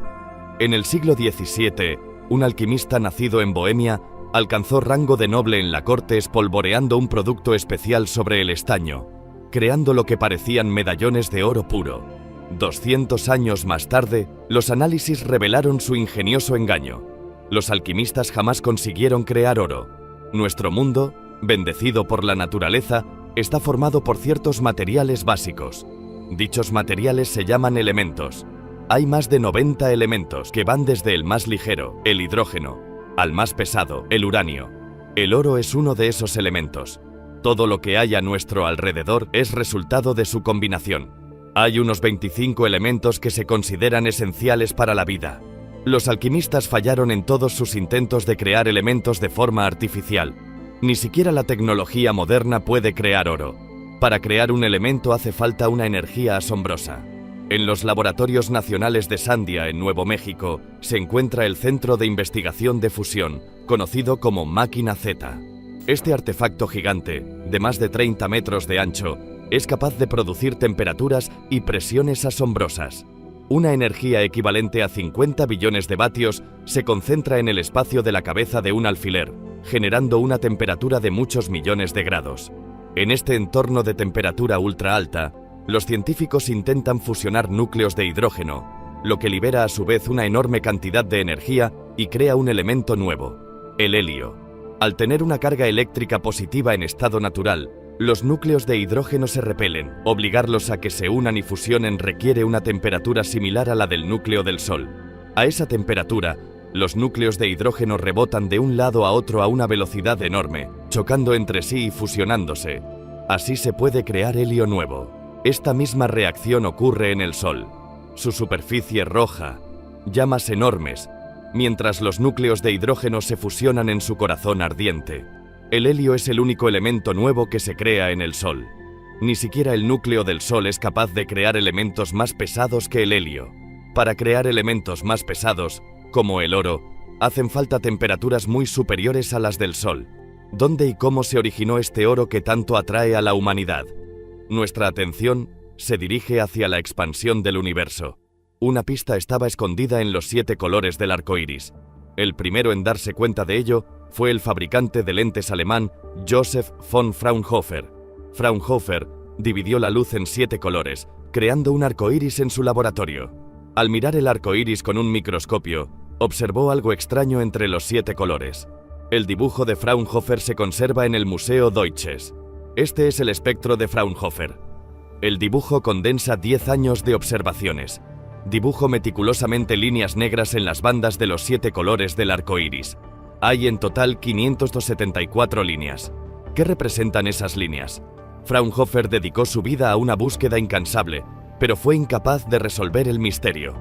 En el siglo XVII, un alquimista nacido en Bohemia alcanzó rango de noble en la corte espolvoreando un producto especial sobre el estaño, creando lo que parecían medallones de oro puro. 200 años más tarde, los análisis revelaron su ingenioso engaño. Los alquimistas jamás consiguieron crear oro. Nuestro mundo, bendecido por la naturaleza, está formado por ciertos materiales básicos. Dichos materiales se llaman elementos. Hay más de 90 elementos que van desde el más ligero, el hidrógeno, al más pesado, el uranio. El oro es uno de esos elementos. Todo lo que hay a nuestro alrededor es resultado de su combinación. Hay unos 25 elementos que se consideran esenciales para la vida. Los alquimistas fallaron en todos sus intentos de crear elementos de forma artificial. Ni siquiera la tecnología moderna puede crear oro. Para crear un elemento hace falta una energía asombrosa. En los laboratorios nacionales de Sandia, en Nuevo México, se encuentra el Centro de Investigación de Fusión, conocido como Máquina Z. Este artefacto gigante, de más de 30 metros de ancho, es capaz de producir temperaturas y presiones asombrosas. Una energía equivalente a 50 billones de vatios se concentra en el espacio de la cabeza de un alfiler, generando una temperatura de muchos millones de grados. En este entorno de temperatura ultra alta, los científicos intentan fusionar núcleos de hidrógeno, lo que libera a su vez una enorme cantidad de energía y crea un elemento nuevo, el helio. Al tener una carga eléctrica positiva en estado natural, los núcleos de hidrógeno se repelen. Obligarlos a que se unan y fusionen requiere una temperatura similar a la del núcleo del Sol. A esa temperatura, los núcleos de hidrógeno rebotan de un lado a otro a una velocidad enorme, chocando entre sí y fusionándose. Así se puede crear helio nuevo. Esta misma reacción ocurre en el Sol. Su superficie roja, llamas enormes, mientras los núcleos de hidrógeno se fusionan en su corazón ardiente. El helio es el único elemento nuevo que se crea en el Sol. Ni siquiera el núcleo del Sol es capaz de crear elementos más pesados que el helio. Para crear elementos más pesados, como el oro, hacen falta temperaturas muy superiores a las del Sol. ¿Dónde y cómo se originó este oro que tanto atrae a la humanidad? Nuestra atención se dirige hacia la expansión del universo. Una pista estaba escondida en los 7 colores del arco iris. El primero en darse cuenta de ello fue el fabricante de lentes alemán Joseph von Fraunhofer. Fraunhofer dividió la luz en 7 colores, creando un arco iris en su laboratorio. Al mirar el arco iris con un microscopio, observó algo extraño entre los 7 colores. El dibujo de Fraunhofer se conserva en el Museo Deutsches. Este es el espectro de Fraunhofer. El dibujo condensa 10 años de observaciones. Dibujo meticulosamente líneas negras en las bandas de los 7 colores del arco iris. Hay en total 574 líneas. ¿Qué representan esas líneas? Fraunhofer dedicó su vida a una búsqueda incansable, pero fue incapaz de resolver el misterio.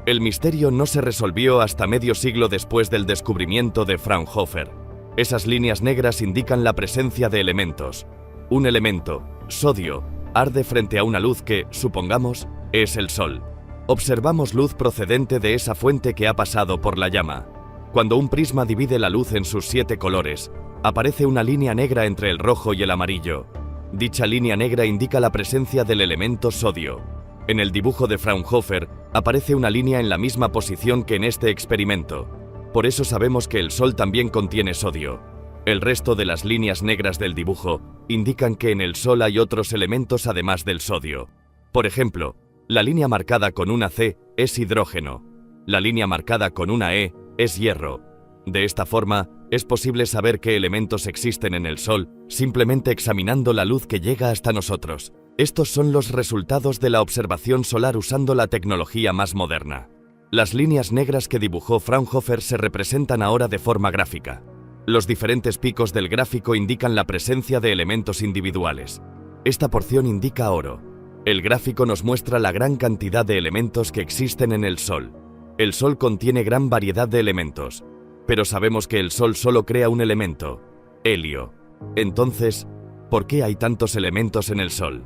El misterio no se resolvió hasta medio siglo después del descubrimiento de Fraunhofer. Esas líneas negras indican la presencia de elementos. Un elemento, sodio, arde frente a una luz que, supongamos, es el Sol. Observamos luz procedente de esa fuente que ha pasado por la llama. Cuando un prisma divide la luz en sus 7 colores, aparece una línea negra entre el rojo y el amarillo. Dicha línea negra indica la presencia del elemento sodio. En el dibujo de Fraunhofer aparece una línea en la misma posición que en este experimento. Por eso sabemos que el Sol también contiene sodio. El resto de las líneas negras del dibujo indican que en el Sol hay otros elementos además del sodio. Por ejemplo, la línea marcada con una C es hidrógeno. La línea marcada con una E es hierro. De esta forma, es posible saber qué elementos existen en el Sol simplemente examinando la luz que llega hasta nosotros. Estos son los resultados de la observación solar usando la tecnología más moderna. Las líneas negras que dibujó Fraunhofer se representan ahora de forma gráfica. Los diferentes picos del gráfico indican la presencia de elementos individuales. Esta porción indica oro. El gráfico nos muestra la gran cantidad de elementos que existen en el Sol. El Sol contiene gran variedad de elementos, pero sabemos que el Sol solo crea un elemento, helio. Entonces, ¿por qué hay tantos elementos en el Sol?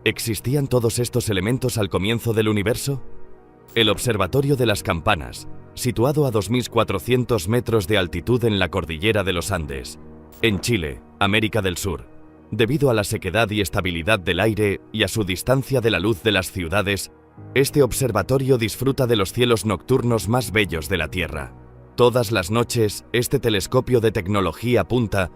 ¿Existían todos estos elementos al comienzo del universo? El Observatorio de las Campanas, situado a 2.400 metros de altitud en la cordillera de los Andes, en Chile, América del Sur. Debido a la sequedad y estabilidad del aire y a su distancia de la luz de las ciudades, este observatorio disfruta de los cielos nocturnos más bellos de la Tierra. Todas las noches, este telescopio de tecnología punta,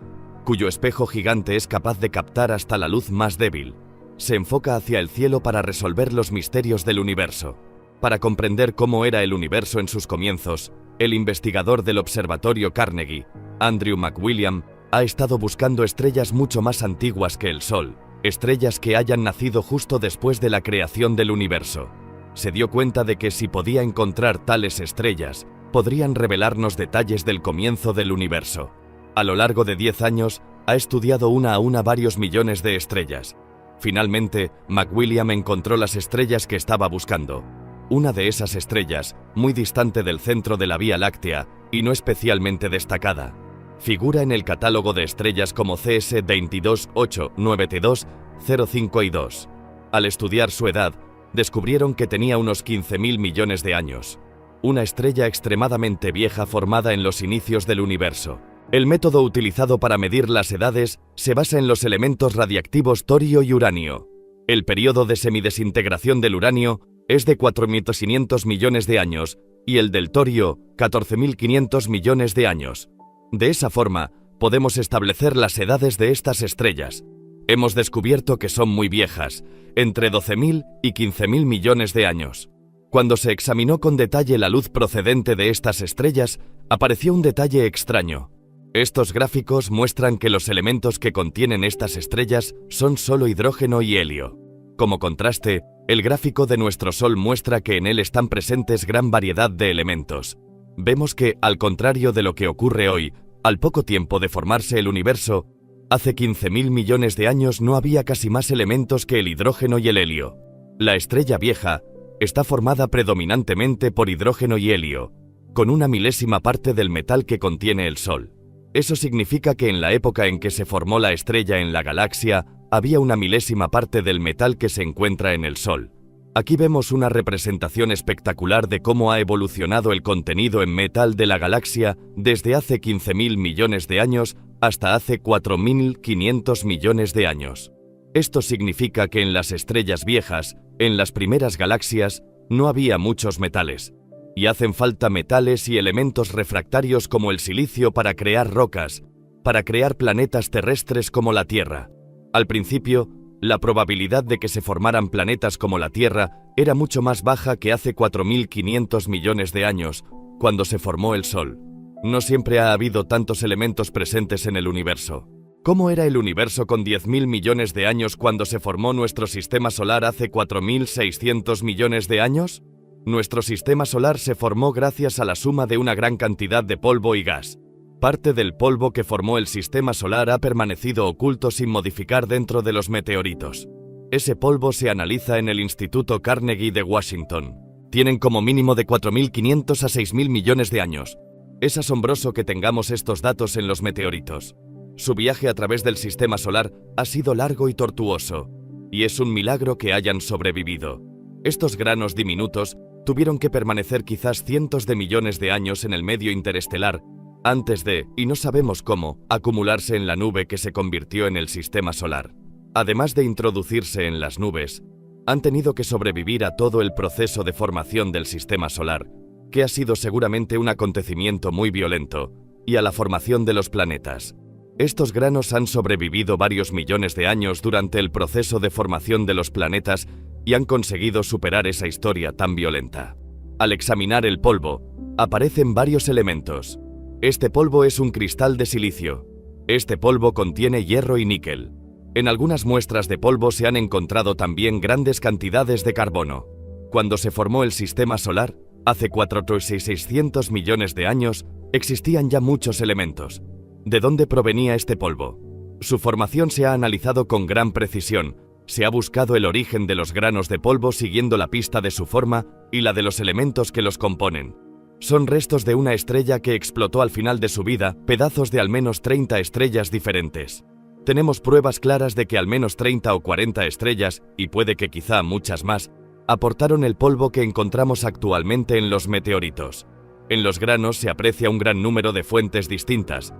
cuyo espejo gigante es capaz de captar hasta la luz más débil, se enfoca hacia el cielo para resolver los misterios del universo. Para comprender cómo era el universo en sus comienzos, el investigador del Observatorio Carnegie, Andrew McWilliam, ha estado buscando estrellas mucho más antiguas que el Sol, estrellas que hayan nacido justo después de la creación del universo. Se dio cuenta de que si podía encontrar tales estrellas, podrían revelarnos detalles del comienzo del universo. A lo largo de 10 años, ha estudiado una a una varios millones de estrellas. Finalmente, McWilliam encontró las estrellas que estaba buscando. Una de esas estrellas, muy distante del centro de la Vía Láctea y no especialmente destacada, figura en el catálogo de estrellas como CS 2289205 y 2. Al estudiar su edad, descubrieron que tenía unos 15.000 millones de años. Una estrella extremadamente vieja formada en los inicios del universo. El método utilizado para medir las edades se basa en los elementos radiactivos torio y uranio. El periodo de semidesintegración del uranio es de 4.500 millones de años y el del torio 14.500 millones de años. De esa forma, podemos establecer las edades de estas estrellas. Hemos descubierto que son muy viejas, entre 12.000 y 15.000 millones de años. Cuando se examinó con detalle la luz procedente de estas estrellas, apareció un detalle extraño. Estos gráficos muestran que los elementos que contienen estas estrellas son solo hidrógeno y helio. Como contraste, el gráfico de nuestro Sol muestra que en él están presentes gran variedad de elementos. Vemos que, al contrario de lo que ocurre hoy, al poco tiempo de formarse el universo, hace 15.000 millones de años no había casi más elementos que el hidrógeno y el helio. La estrella vieja está formada predominantemente por hidrógeno y helio, con una milésima parte del metal que contiene el Sol. Eso significa que en la época en que se formó la estrella en la galaxia, había una milésima parte del metal que se encuentra en el Sol. Aquí vemos una representación espectacular de cómo ha evolucionado el contenido en metal de la galaxia desde hace 15.000 millones de años hasta hace 4.500 millones de años. Esto significa que en las estrellas viejas, en las primeras galaxias, no había muchos metales. Y hacen falta metales y elementos refractarios como el silicio para crear rocas, para crear planetas terrestres como la Tierra. Al principio, la probabilidad de que se formaran planetas como la Tierra era mucho más baja que hace 4.500 millones de años, cuando se formó el Sol. No siempre ha habido tantos elementos presentes en el universo. ¿Cómo era el universo con 10.000 millones de años cuando se formó nuestro sistema solar hace 4.600 millones de años? Nuestro sistema solar se formó gracias a la suma de una gran cantidad de polvo y gas. Parte del polvo que formó el sistema solar ha permanecido oculto sin modificar dentro de los meteoritos. Ese polvo se analiza en el Instituto Carnegie de Washington. Tienen como mínimo de 4.500 a 6.000 millones de años. Es asombroso que tengamos estos datos en los meteoritos. Su viaje a través del sistema solar ha sido largo y tortuoso, y es un milagro que hayan sobrevivido. Estos granos diminutos tuvieron que permanecer quizás cientos de millones de años en el medio interestelar, antes de, y no sabemos cómo, acumularse en la nube que se convirtió en el sistema solar. Además de introducirse en las nubes, han tenido que sobrevivir a todo el proceso de formación del sistema solar, que ha sido seguramente un acontecimiento muy violento, y a la formación de los planetas. Estos granos han sobrevivido varios millones de años durante el proceso de formación de los planetas y han conseguido superar esa historia tan violenta. Al examinar el polvo, aparecen varios elementos. Este polvo es un cristal de silicio. Este polvo contiene hierro y níquel. En algunas muestras de polvo se han encontrado también grandes cantidades de carbono. Cuando se formó el sistema solar, hace 4.600 millones de años, existían ya muchos elementos. ¿De dónde provenía este polvo? Su formación se ha analizado con gran precisión. Se ha buscado el origen de los granos de polvo siguiendo la pista de su forma y la de los elementos que los componen. Son restos de una estrella que explotó al final de su vida, pedazos de al menos 30 estrellas diferentes. Tenemos pruebas claras de que al menos 30 o 40 estrellas, y puede que quizá muchas más, aportaron el polvo que encontramos actualmente en los meteoritos. En los granos se aprecia un gran número de fuentes distintas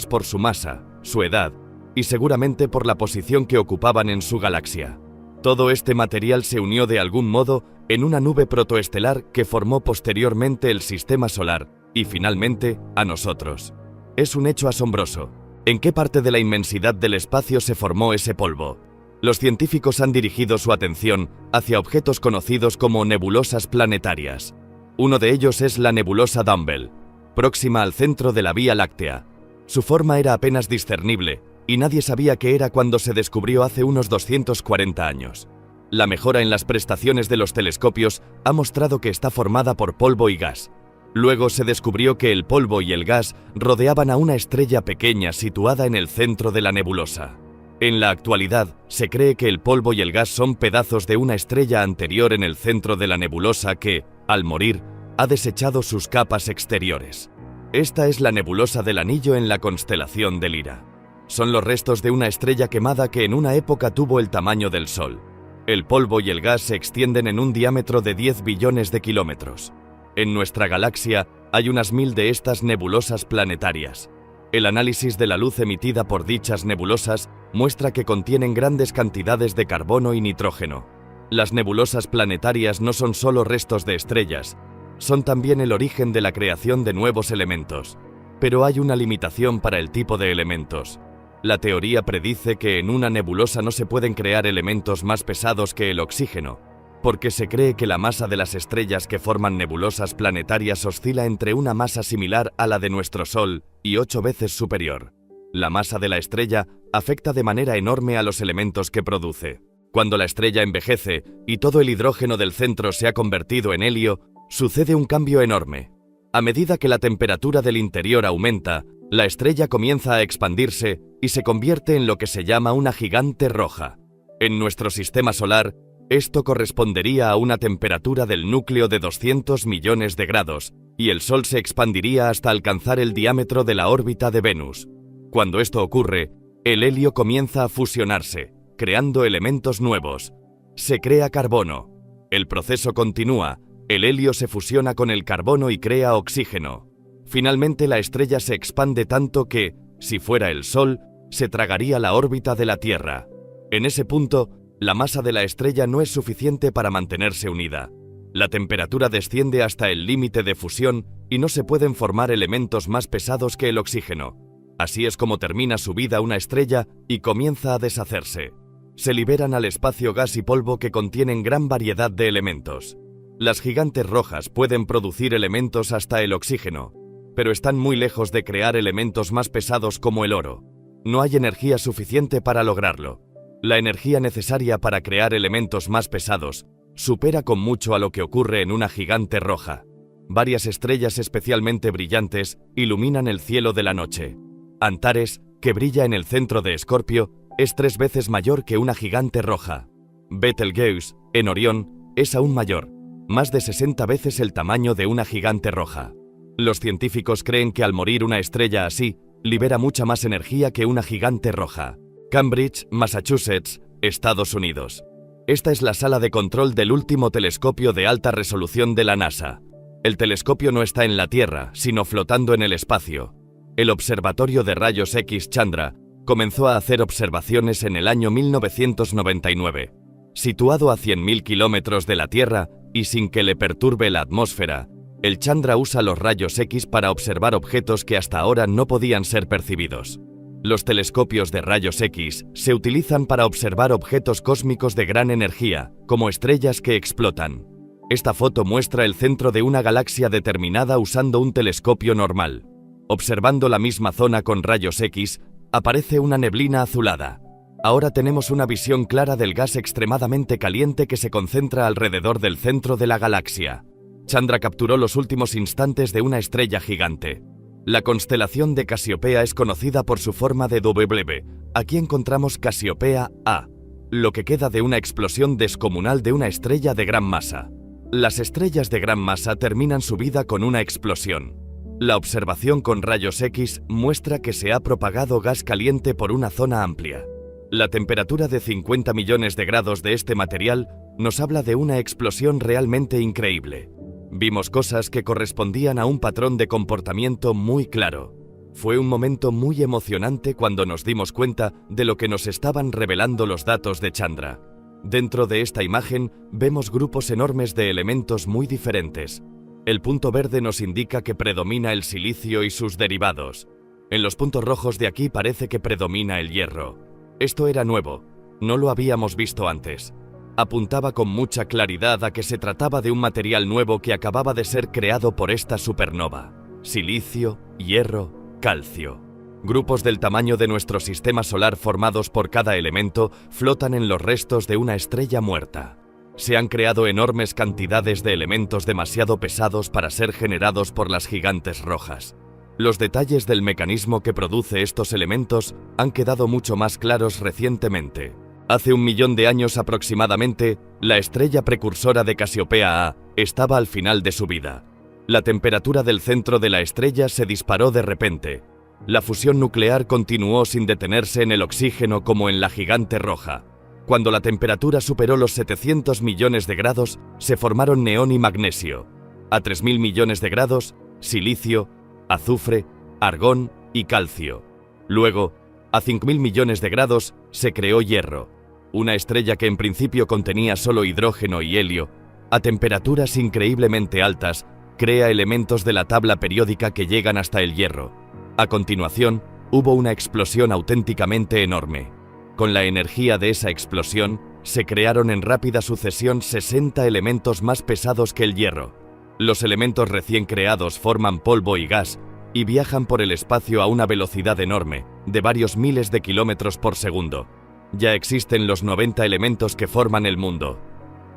por su masa, su edad y seguramente por la posición que ocupaban en su galaxia. Todo este material se unió de algún modo en una nube protoestelar que formó posteriormente el sistema solar y finalmente a nosotros. Es un hecho asombroso. ¿En qué parte de la inmensidad del espacio se formó ese polvo? Los científicos han dirigido su atención hacia objetos conocidos como nebulosas planetarias. Uno de ellos es la nebulosa Dumbbell, próxima al centro de la Vía Láctea. Su forma era apenas discernible, y nadie sabía qué era cuando se descubrió hace unos 240 años. La mejora en las prestaciones de los telescopios ha mostrado que está formada por polvo y gas. Luego se descubrió que el polvo y el gas rodeaban a una estrella pequeña situada en el centro de la nebulosa. En la actualidad, se cree que el polvo y el gas son pedazos de una estrella anterior en el centro de la nebulosa que, al morir, ha desechado sus capas exteriores. Esta es la nebulosa del Anillo en la constelación de Lira. Son los restos de una estrella quemada que en una época tuvo el tamaño del Sol. El polvo y el gas se extienden en un diámetro de 10 billones de kilómetros. En nuestra galaxia hay unas 1000 de estas nebulosas planetarias. El análisis de la luz emitida por dichas nebulosas muestra que contienen grandes cantidades de carbono y nitrógeno. Las nebulosas planetarias no son solo restos de estrellas, son también el origen de la creación de nuevos elementos. Pero hay una limitación para el tipo de elementos. La teoría predice que en una nebulosa no se pueden crear elementos más pesados que el oxígeno, porque se cree que la masa de las estrellas que forman nebulosas planetarias oscila entre una masa similar a la de nuestro Sol y 8 veces superior. La masa de la estrella afecta de manera enorme a los elementos que produce. Cuando la estrella envejece y todo el hidrógeno del centro se ha convertido en helio, sucede un cambio enorme. A medida que la temperatura del interior aumenta, la estrella comienza a expandirse y se convierte en lo que se llama una gigante roja. En nuestro sistema solar, esto correspondería a una temperatura del núcleo de 200 millones de grados, y el Sol se expandiría hasta alcanzar el diámetro de la órbita de Venus. Cuando esto ocurre, el helio comienza a fusionarse, creando elementos nuevos. Se crea carbono. El proceso continúa. El helio se fusiona con el carbono y crea oxígeno. Finalmente la estrella se expande tanto que, si fuera el Sol, se tragaría la órbita de la Tierra. En ese punto, la masa de la estrella no es suficiente para mantenerse unida. La temperatura desciende hasta el límite de fusión y no se pueden formar elementos más pesados que el oxígeno. Así es como termina su vida una estrella y comienza a deshacerse. Se liberan al espacio gas y polvo que contienen gran variedad de elementos. Las gigantes rojas pueden producir elementos hasta el oxígeno, pero están muy lejos de crear elementos más pesados como el oro. No hay energía suficiente para lograrlo. La energía necesaria para crear elementos más pesados supera con mucho a lo que ocurre en una gigante roja. Varias estrellas especialmente brillantes iluminan el cielo de la noche. Antares, que brilla en el centro de Escorpio, es 3 veces mayor que una gigante roja. Betelgeuse, en Orión, es aún mayor, más de 60 veces el tamaño de una gigante roja. Los científicos creen que al morir una estrella así, libera mucha más energía que una gigante roja. Cambridge, Massachusetts, Estados Unidos. Esta es la sala de control del último telescopio de alta resolución de la NASA. El telescopio no está en la Tierra, sino flotando en el espacio. El Observatorio de Rayos X Chandra comenzó a hacer observaciones en el año 1999. Situado a 100.000 kilómetros de la Tierra y sin que le perturbe la atmósfera, el Chandra usa los rayos X para observar objetos que hasta ahora no podían ser percibidos. Los telescopios de rayos X se utilizan para observar objetos cósmicos de gran energía, como estrellas que explotan. Esta foto muestra el centro de una galaxia determinada usando un telescopio normal. Observando la misma zona con rayos X, aparece una neblina azulada. Ahora tenemos una visión clara del gas extremadamente caliente que se concentra alrededor del centro de la galaxia. Chandra capturó los últimos instantes de una estrella gigante. La constelación de Casiopea es conocida por su forma de W. Aquí encontramos Casiopea A, lo que queda de una explosión descomunal de una estrella de gran masa. Las estrellas de gran masa terminan su vida con una explosión. La observación con rayos X muestra que se ha propagado gas caliente por una zona amplia. La temperatura de 50 millones de grados de este material nos habla de una explosión realmente increíble. Vimos cosas que correspondían a un patrón de comportamiento muy claro. Fue un momento muy emocionante cuando nos dimos cuenta de lo que nos estaban revelando los datos de Chandra. Dentro de esta imagen vemos grupos enormes de elementos muy diferentes. El punto verde nos indica que predomina el silicio y sus derivados. En los puntos rojos de aquí parece que predomina el hierro. Esto era nuevo, no lo habíamos visto antes. Apuntaba con mucha claridad a que se trataba de un material nuevo que acababa de ser creado por esta supernova. Silicio, hierro, calcio. Grupos del tamaño de nuestro sistema solar formados por cada elemento flotan en los restos de una estrella muerta. Se han creado enormes cantidades de elementos demasiado pesados para ser generados por las gigantes rojas. Los detalles del mecanismo que produce estos elementos han quedado mucho más claros recientemente. Hace 1 millón de años aproximadamente, la estrella precursora de Casiopea A estaba al final de su vida. La temperatura del centro de la estrella se disparó de repente. La fusión nuclear continuó sin detenerse en el oxígeno como en la gigante roja. Cuando la temperatura superó los 700 millones de grados, se formaron neón y magnesio. A 3.000 millones de grados, silicio, azufre, argón y calcio. Luego, a 5.000 millones de grados, se creó hierro. Una estrella que en principio contenía solo hidrógeno y helio, a temperaturas increíblemente altas, crea elementos de la tabla periódica que llegan hasta el hierro. A continuación, hubo una explosión auténticamente enorme. Con la energía de esa explosión, se crearon en rápida sucesión 60 elementos más pesados que el hierro. Los elementos recién creados forman polvo y gas y viajan por el espacio a una velocidad enorme, de varios miles de kilómetros por segundo. Ya existen los 90 elementos que forman el mundo.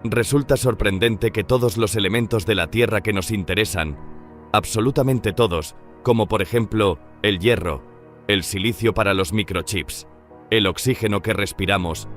Resulta sorprendente que todos los elementos de la Tierra que nos interesan, absolutamente todos, como por ejemplo el hierro, el silicio para los microchips, el oxígeno que respiramos,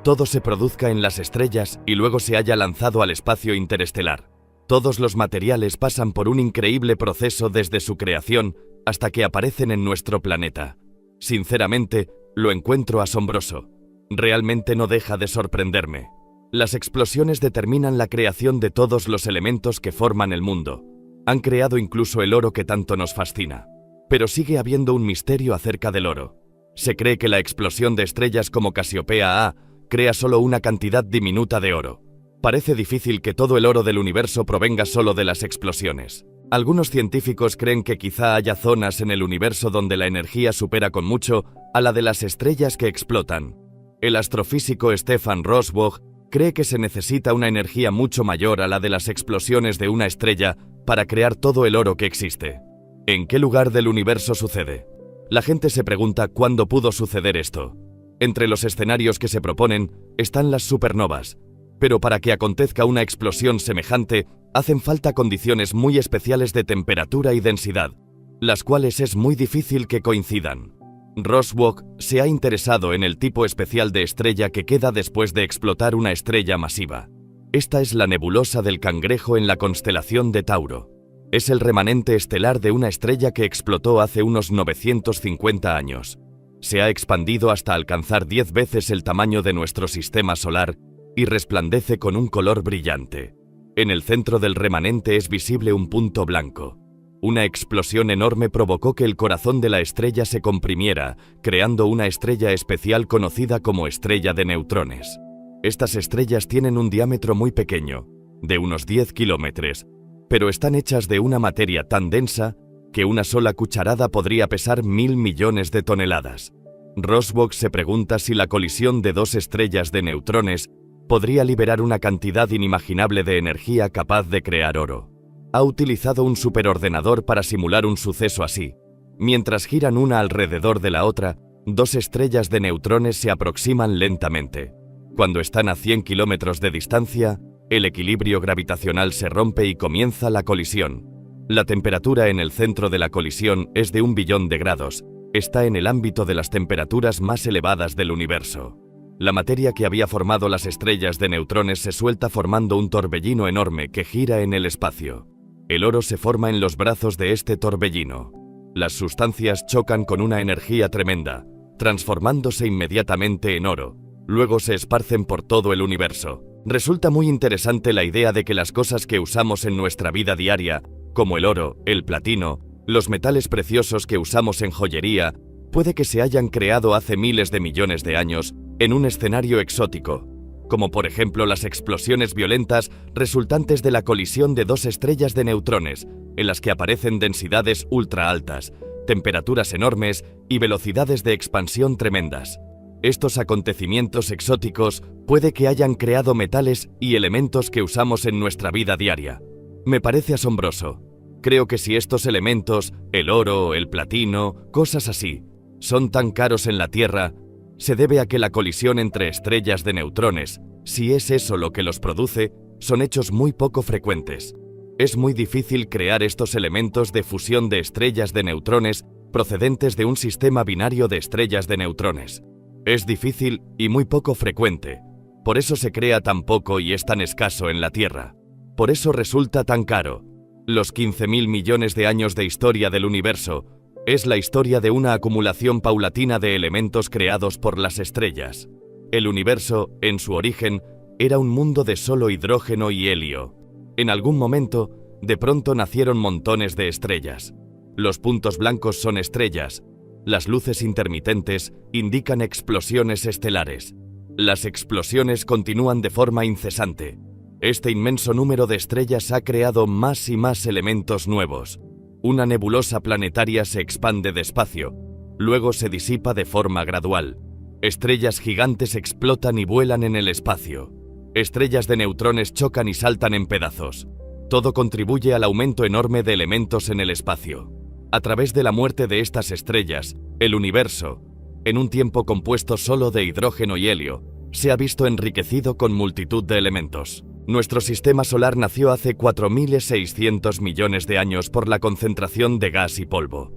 todo se produzca en las estrellas y luego se haya lanzado al espacio interestelar. Todos los materiales pasan por un increíble proceso desde su creación hasta que aparecen en nuestro planeta. Sinceramente, lo encuentro asombroso. Realmente no deja de sorprenderme. Las explosiones determinan la creación de todos los elementos que forman el mundo. Han creado incluso el oro que tanto nos fascina. Pero sigue habiendo un misterio acerca del oro. Se cree que la explosión de estrellas como Casiopea A crea solo una cantidad diminuta de oro. Parece difícil que todo el oro del universo provenga solo de las explosiones. Algunos científicos creen que quizá haya zonas en el universo donde la energía supera con mucho a la de las estrellas que explotan. El astrofísico Stefan Roswag cree que se necesita una energía mucho mayor a la de las explosiones de una estrella para crear todo el oro que existe. ¿En qué lugar del universo sucede? La gente se pregunta cuándo pudo suceder esto. Entre los escenarios que se proponen están las supernovas, pero para que acontezca una explosión semejante hacen falta condiciones muy especiales de temperatura y densidad, las cuales es muy difícil que coincidan. Roswag se ha interesado en el tipo especial de estrella que queda después de explotar una estrella masiva. Esta es la nebulosa del Cangrejo en la constelación de Tauro. Es el remanente estelar de una estrella que explotó hace unos 950 años. Se ha expandido hasta alcanzar 10 veces el tamaño de nuestro sistema solar y resplandece con un color brillante. En el centro del remanente es visible un punto blanco. Una explosión enorme provocó que el corazón de la estrella se comprimiera, creando una estrella especial conocida como estrella de neutrones. Estas estrellas tienen un diámetro muy pequeño, de unos 10 kilómetros, pero están hechas de una materia tan densa que una sola cucharada podría pesar 1.000 millones de toneladas. Roswag se pregunta si la colisión de dos estrellas de neutrones podría liberar una cantidad inimaginable de energía capaz de crear oro. Ha utilizado un superordenador para simular un suceso así. Mientras giran una alrededor de la otra, dos estrellas de neutrones se aproximan lentamente. Cuando están a 100 kilómetros de distancia, el equilibrio gravitacional se rompe y comienza la colisión. La temperatura en el centro de la colisión es de 1 billón de grados. Está en el ámbito de las temperaturas más elevadas del universo. La materia que había formado las estrellas de neutrones se suelta formando un torbellino enorme que gira en el espacio. El oro se forma en los brazos de este torbellino. Las sustancias chocan con una energía tremenda, transformándose inmediatamente en oro. Luego se esparcen por todo el universo. Resulta muy interesante la idea de que las cosas que usamos en nuestra vida diaria, como el oro, el platino, los metales preciosos que usamos en joyería, puede que se hayan creado hace miles de millones de años en un escenario exótico, como por ejemplo las explosiones violentas resultantes de la colisión de dos estrellas de neutrones, en las que aparecen densidades ultra altas, temperaturas enormes y velocidades de expansión tremendas. Estos acontecimientos exóticos puede que hayan creado metales y elementos que usamos en nuestra vida diaria. Me parece asombroso. Creo que si estos elementos, el oro, el platino, cosas así, son tan caros en la Tierra, se debe a que la colisión entre estrellas de neutrones, si es eso lo que los produce, son hechos muy poco frecuentes. Es muy difícil crear estos elementos de fusión de estrellas de neutrones procedentes de un sistema binario de estrellas de neutrones. Es difícil y muy poco frecuente. Por eso se crea tan poco y es tan escaso en la Tierra. Por eso resulta tan caro. Los 15.000 millones de años de historia del universo es la historia de una acumulación paulatina de elementos creados por las estrellas. El universo, en su origen, era un mundo de solo hidrógeno y helio. En algún momento, de pronto nacieron montones de estrellas. Los puntos blancos son estrellas. Las luces intermitentes indican explosiones estelares. Las explosiones continúan de forma incesante. Este inmenso número de estrellas ha creado más y más elementos nuevos. Una nebulosa planetaria se expande despacio, luego se disipa de forma gradual. Estrellas gigantes explotan y vuelan en el espacio. Estrellas de neutrones chocan y saltan en pedazos. Todo contribuye al aumento enorme de elementos en el espacio. A través de la muerte de estas estrellas, el universo, en un tiempo compuesto solo de hidrógeno y helio, se ha visto enriquecido con multitud de elementos. Nuestro sistema solar nació hace 4.600 millones de años por la concentración de gas y polvo.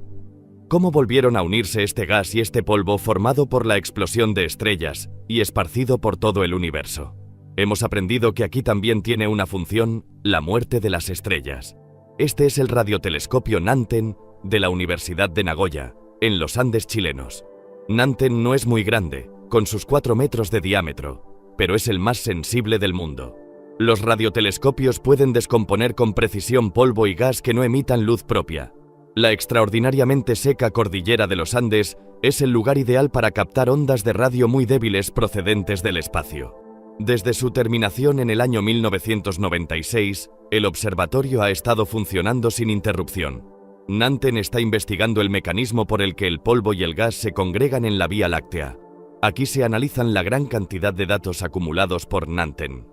¿Cómo volvieron a unirse este gas y este polvo formado por la explosión de estrellas y esparcido por todo el universo? Hemos aprendido que aquí también tiene una función, la muerte de las estrellas. Este es el radiotelescopio Nanten de la Universidad de Nagoya, en los Andes chilenos. Nanten no es muy grande, con sus 4 metros de diámetro, pero es el más sensible del mundo. Los radiotelescopios pueden descomponer con precisión polvo y gas que no emitan luz propia. La extraordinariamente seca cordillera de los Andes es el lugar ideal para captar ondas de radio muy débiles procedentes del espacio. Desde su terminación en el año 1996, el observatorio ha estado funcionando sin interrupción. Nanten está investigando el mecanismo por el que el polvo y el gas se congregan en la Vía Láctea. Aquí se analizan la gran cantidad de datos acumulados por Nanten.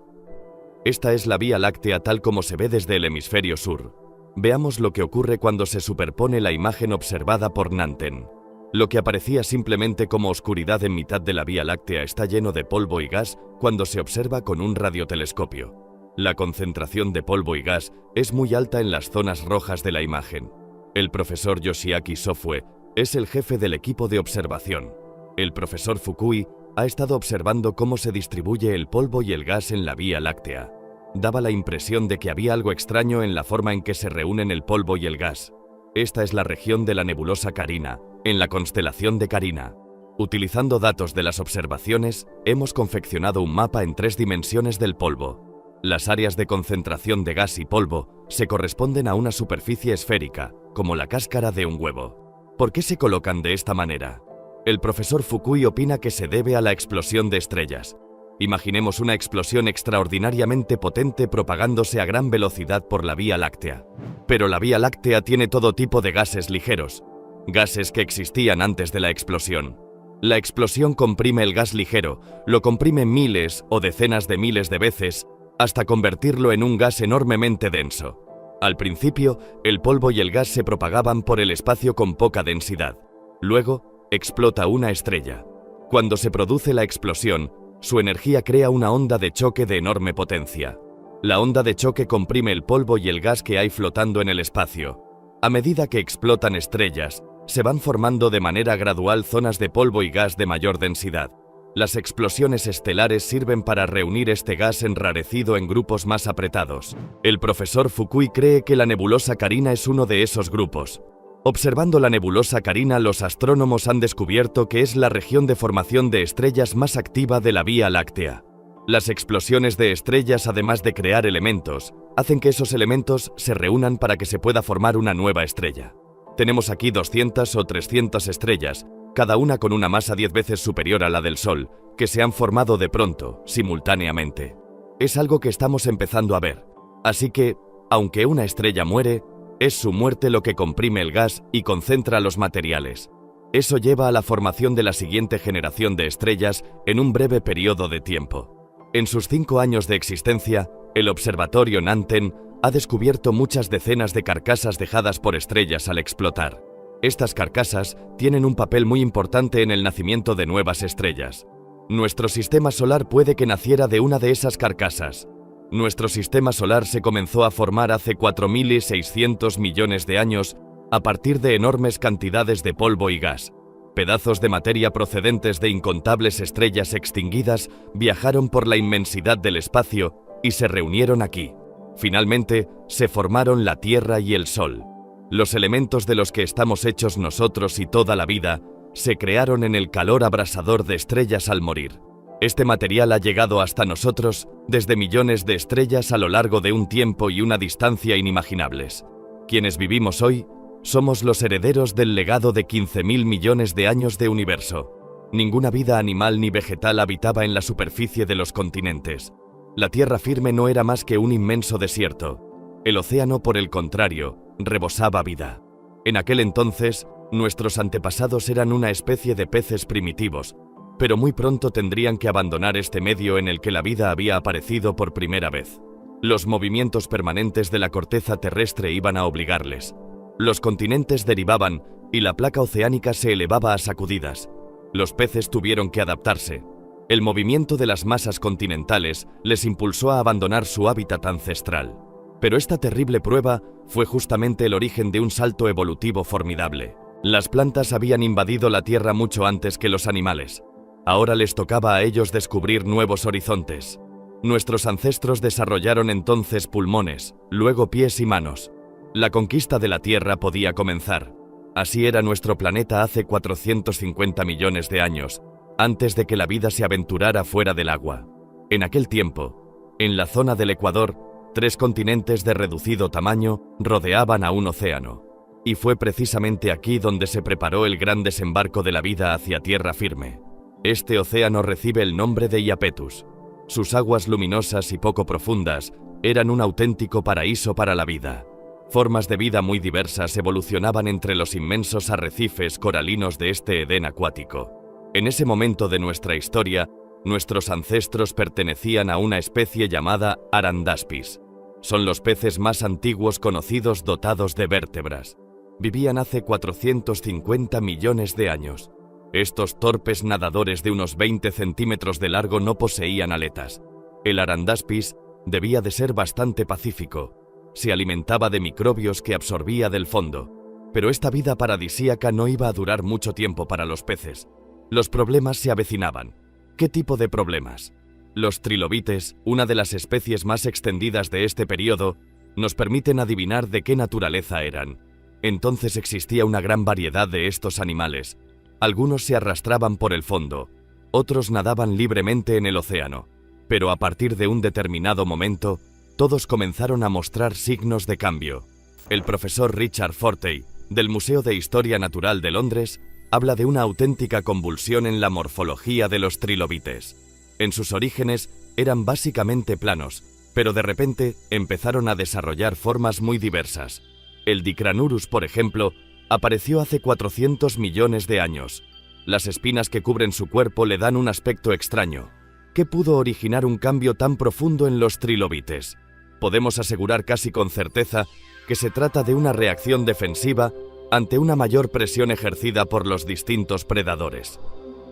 Esta es la Vía Láctea tal como se ve desde el hemisferio sur. Veamos lo que ocurre cuando se superpone la imagen observada por Nanten. Lo que aparecía simplemente como oscuridad en mitad de la Vía Láctea está lleno de polvo y gas cuando se observa con un radiotelescopio. La concentración de polvo y gas es muy alta en las zonas rojas de la imagen. El profesor Yoshiaki Sofue es el jefe del equipo de observación. El profesor Fukui ha estado observando cómo se distribuye el polvo y el gas en la Vía Láctea. Daba la impresión de que había algo extraño en la forma en que se reúnen el polvo y el gas. Esta es la región de la nebulosa Carina, en la constelación de Carina. Utilizando datos de las observaciones, hemos confeccionado un mapa en 3 dimensiones del polvo. Las áreas de concentración de gas y polvo se corresponden a una superficie esférica, como la cáscara de un huevo. ¿Por qué se colocan de esta manera? El profesor Fukui opina que se debe a la explosión de estrellas. Imaginemos una explosión extraordinariamente potente propagándose a gran velocidad por la Vía Láctea. Pero la Vía Láctea tiene todo tipo de gases ligeros, gases que existían antes de la explosión. La explosión comprime el gas ligero, lo comprime miles o decenas de miles de veces, hasta convertirlo en un gas enormemente denso. Al principio, el polvo y el gas se propagaban por el espacio con poca densidad. Luego, explota una estrella. Cuando se produce la explosión, su energía crea una onda de choque de enorme potencia. La onda de choque comprime el polvo y el gas que hay flotando en el espacio. A medida que explotan estrellas, se van formando de manera gradual zonas de polvo y gas de mayor densidad. Las explosiones estelares sirven para reunir este gas enrarecido en grupos más apretados. El profesor Fukui cree que la nebulosa Carina es uno de esos grupos. Observando la nebulosa Carina, los astrónomos han descubierto que es la región de formación de estrellas más activa de la Vía Láctea. Las explosiones de estrellas, además de crear elementos, hacen que esos elementos se reúnan para que se pueda formar una nueva estrella. Tenemos aquí 200 o 300 estrellas, cada una con una masa 10 veces superior a la del Sol, que se han formado de pronto, simultáneamente. Es algo que estamos empezando a ver. Así que, aunque una estrella muere, es su muerte lo que comprime el gas y concentra los materiales. Eso lleva a la formación de la siguiente generación de estrellas en un breve periodo de tiempo. En sus 5 años de existencia, el observatorio Nanten ha descubierto muchas decenas de carcasas dejadas por estrellas al explotar. Estas carcasas tienen un papel muy importante en el nacimiento de nuevas estrellas. Nuestro sistema solar puede que naciera de una de esas carcasas. Nuestro sistema solar se comenzó a formar hace 4.600 millones de años a partir de enormes cantidades de polvo y gas. Pedazos de materia procedentes de incontables estrellas extinguidas viajaron por la inmensidad del espacio y se reunieron aquí. Finalmente, se formaron la Tierra y el Sol. Los elementos de los que estamos hechos nosotros y toda la vida se crearon en el calor abrasador de estrellas al morir. Este material ha llegado hasta nosotros desde millones de estrellas a lo largo de un tiempo y una distancia inimaginables. Quienes vivimos hoy somos los herederos del legado de 15.000 millones de años de universo. Ninguna vida animal ni vegetal habitaba en la superficie de los continentes. La tierra firme no era más que un inmenso desierto. El océano, por el contrario, rebosaba vida. En aquel entonces, nuestros antepasados eran una especie de peces primitivos, pero muy pronto tendrían que abandonar este medio en el que la vida había aparecido por primera vez. Los movimientos permanentes de la corteza terrestre iban a obligarles. Los continentes derivaban y la placa oceánica se elevaba a sacudidas. Los peces tuvieron que adaptarse. El movimiento de las masas continentales les impulsó a abandonar su hábitat ancestral. Pero esta terrible prueba fue justamente el origen de un salto evolutivo formidable. Las plantas habían invadido la Tierra mucho antes que los animales. Ahora les tocaba a ellos descubrir nuevos horizontes. Nuestros ancestros desarrollaron entonces pulmones, luego pies y manos. La conquista de la Tierra podía comenzar. Así era nuestro planeta hace 450 millones de años, antes de que la vida se aventurara fuera del agua. En aquel tiempo, en la zona del Ecuador, 3 continentes de reducido tamaño rodeaban a un océano. Y fue precisamente aquí donde se preparó el gran desembarco de la vida hacia tierra firme. Este océano recibe el nombre de Iapetus. Sus aguas luminosas y poco profundas eran un auténtico paraíso para la vida. Formas de vida muy diversas evolucionaban entre los inmensos arrecifes coralinos de este Edén acuático. En ese momento de nuestra historia, nuestros ancestros pertenecían a una especie llamada Arandaspis. Son los peces más antiguos conocidos dotados de vértebras. Vivían hace 450 millones de años. Estos torpes nadadores de unos 20 centímetros de largo no poseían aletas. El Arandaspis debía de ser bastante pacífico. Se alimentaba de microbios que absorbía del fondo. Pero esta vida paradisíaca no iba a durar mucho tiempo para los peces. Los problemas se avecinaban. ¿Qué tipo de problemas? Los trilobites, una de las especies más extendidas de este periodo, nos permiten adivinar de qué naturaleza eran. Entonces existía una gran variedad de estos animales. Algunos se arrastraban por el fondo, otros nadaban libremente en el océano. Pero a partir de un determinado momento, todos comenzaron a mostrar signos de cambio. El profesor Richard Fortey, del Museo de Historia Natural de Londres, habla de una auténtica convulsión en la morfología de los trilobites. En sus orígenes eran básicamente planos, pero de repente empezaron a desarrollar formas muy diversas. El Dicranurus, por ejemplo, apareció hace 400 millones de años. Las espinas que cubren su cuerpo le dan un aspecto extraño. ¿Qué pudo originar un cambio tan profundo en los trilobites? Podemos asegurar casi con certeza que se trata de una reacción defensiva ante una mayor presión ejercida por los distintos predadores.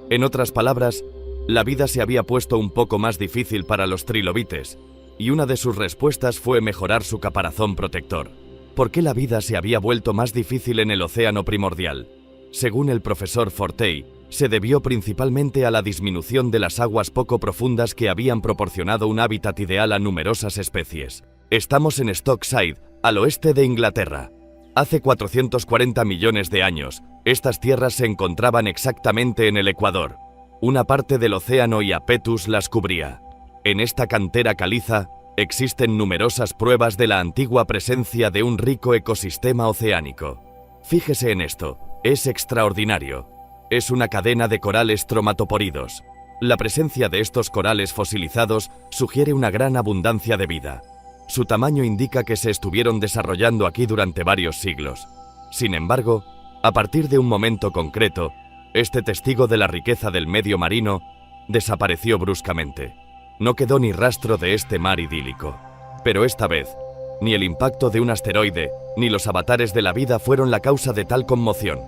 En otras palabras, la vida se había puesto un poco más difícil para los trilobites, y una de sus respuestas fue mejorar su caparazón protector. ¿Por qué la vida se había vuelto más difícil en el océano primordial? Según el profesor Fortey, se debió principalmente a la disminución de las aguas poco profundas que habían proporcionado un hábitat ideal a numerosas especies. Estamos en Stockside, al oeste de Inglaterra. Hace 440 millones de años, estas tierras se encontraban exactamente en el Ecuador. Una parte del océano Iapetus las cubría. En esta cantera caliza, existen numerosas pruebas de la antigua presencia de un rico ecosistema oceánico. Fíjese en esto, es extraordinario. Es una cadena de corales tromatoporidos. La presencia de estos corales fosilizados sugiere una gran abundancia de vida. Su tamaño indica que se estuvieron desarrollando aquí durante varios siglos. Sin embargo, a partir de un momento concreto, este testigo de la riqueza del medio marino desapareció bruscamente. No quedó ni rastro de este mar idílico. Pero esta vez, ni el impacto de un asteroide, ni los avatares de la vida fueron la causa de tal conmoción.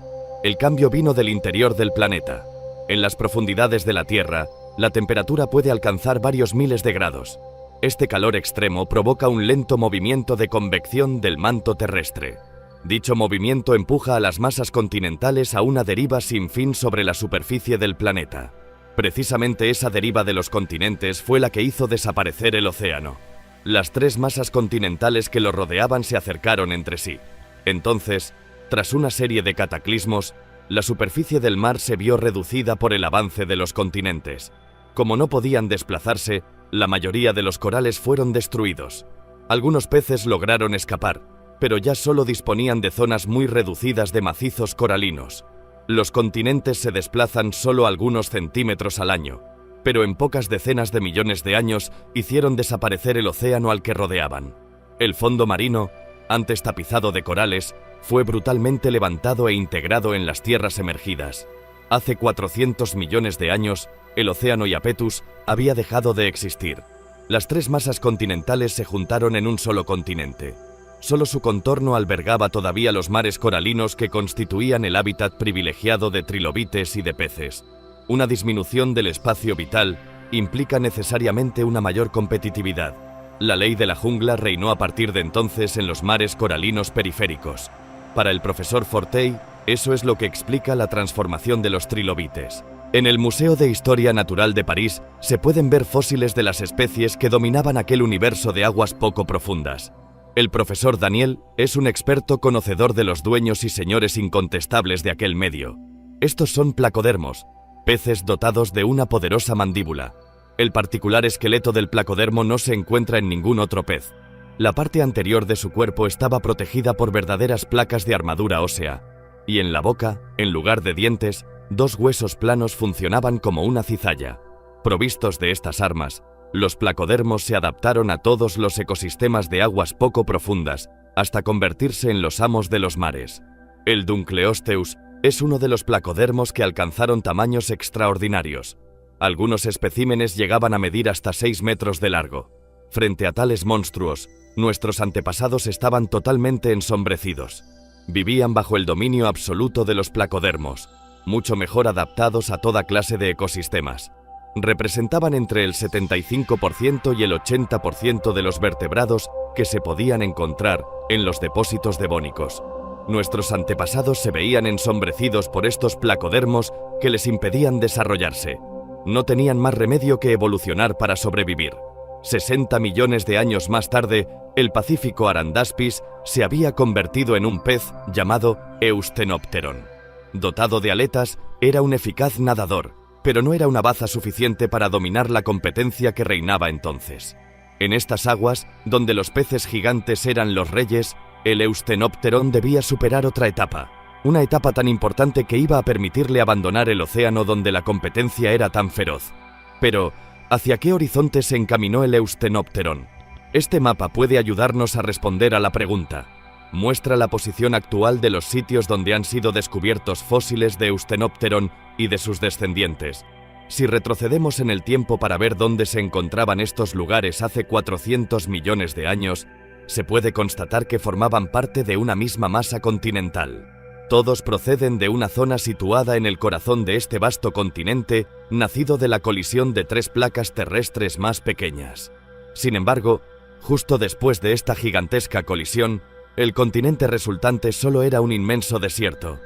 El cambio vino del interior del planeta. En las profundidades de la Tierra, la temperatura puede alcanzar varios miles de grados. Este calor extremo provoca un lento movimiento de convección del manto terrestre. Dicho movimiento empuja a las masas continentales a una deriva sin fin sobre la superficie del planeta. Precisamente esa deriva de los continentes fue la que hizo desaparecer el océano. Las tres masas continentales que lo rodeaban se acercaron entre sí. Entonces, tras una serie de cataclismos, la superficie del mar se vio reducida por el avance de los continentes. Como no podían desplazarse, la mayoría de los corales fueron destruidos. Algunos peces lograron escapar, pero ya solo disponían de zonas muy reducidas de macizos coralinos. Los continentes se desplazan solo algunos centímetros al año, pero en pocas decenas de millones de años hicieron desaparecer el océano al que rodeaban. El fondo marino, antes tapizado de corales, fue brutalmente levantado e integrado en las tierras emergidas. Hace 400 millones de años, el océano Iapetus había dejado de existir. Las tres masas continentales se juntaron en un solo continente. Solo su contorno albergaba todavía los mares coralinos que constituían el hábitat privilegiado de trilobites y de peces. Una disminución del espacio vital implica necesariamente una mayor competitividad. La ley de la jungla reinó a partir de entonces en los mares coralinos periféricos. Para el profesor Fortey, eso es lo que explica la transformación de los trilobites. En el Museo de Historia Natural de París se pueden ver fósiles de las especies que dominaban aquel universo de aguas poco profundas. El profesor Daniel es un experto conocedor de los dueños y señores incontestables de aquel medio. Estos son placodermos, peces dotados de una poderosa mandíbula. El particular esqueleto del placodermo no se encuentra en ningún otro pez. La parte anterior de su cuerpo estaba protegida por verdaderas placas de armadura ósea, y en la boca, en lugar de dientes, dos huesos planos funcionaban como una cizalla. Provistos de estas armas, los placodermos se adaptaron a todos los ecosistemas de aguas poco profundas, hasta convertirse en los amos de los mares. El Dunkleosteus es uno de los placodermos que alcanzaron tamaños extraordinarios. Algunos especímenes llegaban a medir hasta 6 metros de largo. Frente a tales monstruos, nuestros antepasados estaban totalmente ensombrecidos. Vivían bajo el dominio absoluto de los placodermos, mucho mejor adaptados a toda clase de ecosistemas. Representaban entre el 75% y el 80% de los vertebrados que se podían encontrar en los depósitos devónicos. Nuestros antepasados se veían ensombrecidos por estos placodermos que les impedían desarrollarse. No tenían más remedio que evolucionar para sobrevivir. 60 millones de años más tarde, el Pacífico Arandaspis se había convertido en un pez llamado Eustenopteron. Dotado de aletas, era un eficaz nadador, pero no era una baza suficiente para dominar la competencia que reinaba entonces. En estas aguas, donde los peces gigantes eran los reyes, el Eustenopteron debía superar otra etapa. Una etapa tan importante que iba a permitirle abandonar el océano donde la competencia era tan feroz. Pero, ¿hacia qué horizonte se encaminó el Eustenopteron? Este mapa puede ayudarnos a responder a la pregunta. Muestra la posición actual de los sitios donde han sido descubiertos fósiles de Eustenopteron y de sus descendientes. Si retrocedemos en el tiempo para ver dónde se encontraban estos lugares hace 400 millones de años, se puede constatar que formaban parte de una misma masa continental. Todos proceden de una zona situada en el corazón de este vasto continente, nacido de la colisión de tres placas terrestres más pequeñas. Sin embargo, Justo después de esta gigantesca colisión, el continente resultante solo era un inmenso desierto.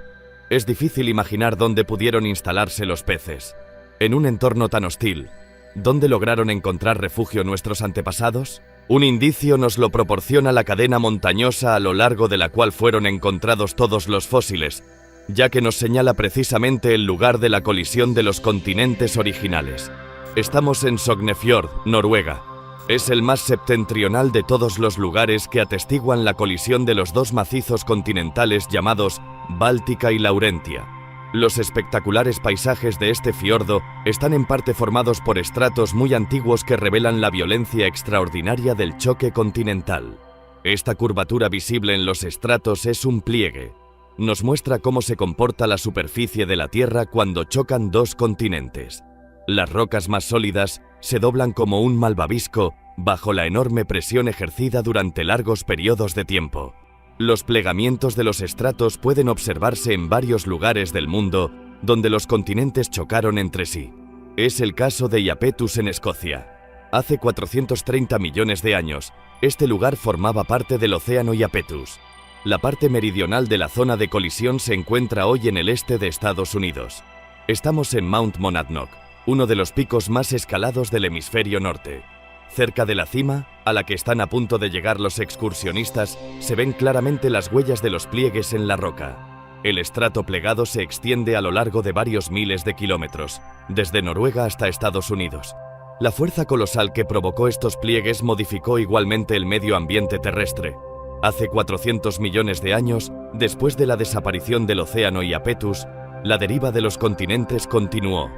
Es difícil imaginar dónde pudieron instalarse los peces. En un entorno tan hostil, ¿dónde lograron encontrar refugio nuestros antepasados? Un indicio nos lo proporciona la cadena montañosa a lo largo de la cual fueron encontrados todos los fósiles, ya que nos señala precisamente el lugar de la colisión de los continentes originales. Estamos en Sognefjord, Noruega. Es el más septentrional de todos los lugares que atestiguan la colisión de los dos macizos continentales llamados Báltica y Laurentia. Los espectaculares paisajes de este fiordo están en parte formados por estratos muy antiguos que revelan la violencia extraordinaria del choque continental. Esta curvatura visible en los estratos es un pliegue. Nos muestra cómo se comporta la superficie de la Tierra cuando chocan dos continentes. Las rocas más sólidas se doblan como un malvavisco bajo la enorme presión ejercida durante largos periodos de tiempo. Los plegamientos de los estratos pueden observarse en varios lugares del mundo donde los continentes chocaron entre sí. Es el caso de Iapetus en Escocia. Hace 430 millones de años, este lugar formaba parte del océano Iapetus. La parte meridional de la zona de colisión se encuentra hoy en el este de Estados Unidos. Estamos en Mount Monadnock, uno de los picos más escalados del hemisferio norte. Cerca de la cima, a la que están a punto de llegar los excursionistas, se ven claramente las huellas de los pliegues en la roca. El estrato plegado se extiende a lo largo de varios miles de kilómetros, desde Noruega hasta Estados Unidos. La fuerza colosal que provocó estos pliegues modificó igualmente el medio ambiente terrestre. Hace 400 millones de años, después de la desaparición del océano Iapetus, la deriva de los continentes continuó.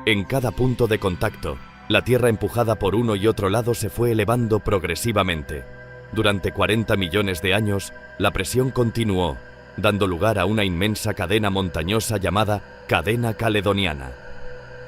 En cada punto de contacto, la Tierra empujada por uno y otro lado se fue elevando progresivamente. Durante 40 millones de años, la presión continuó, dando lugar a una inmensa cadena montañosa llamada Cadena Caledoniana.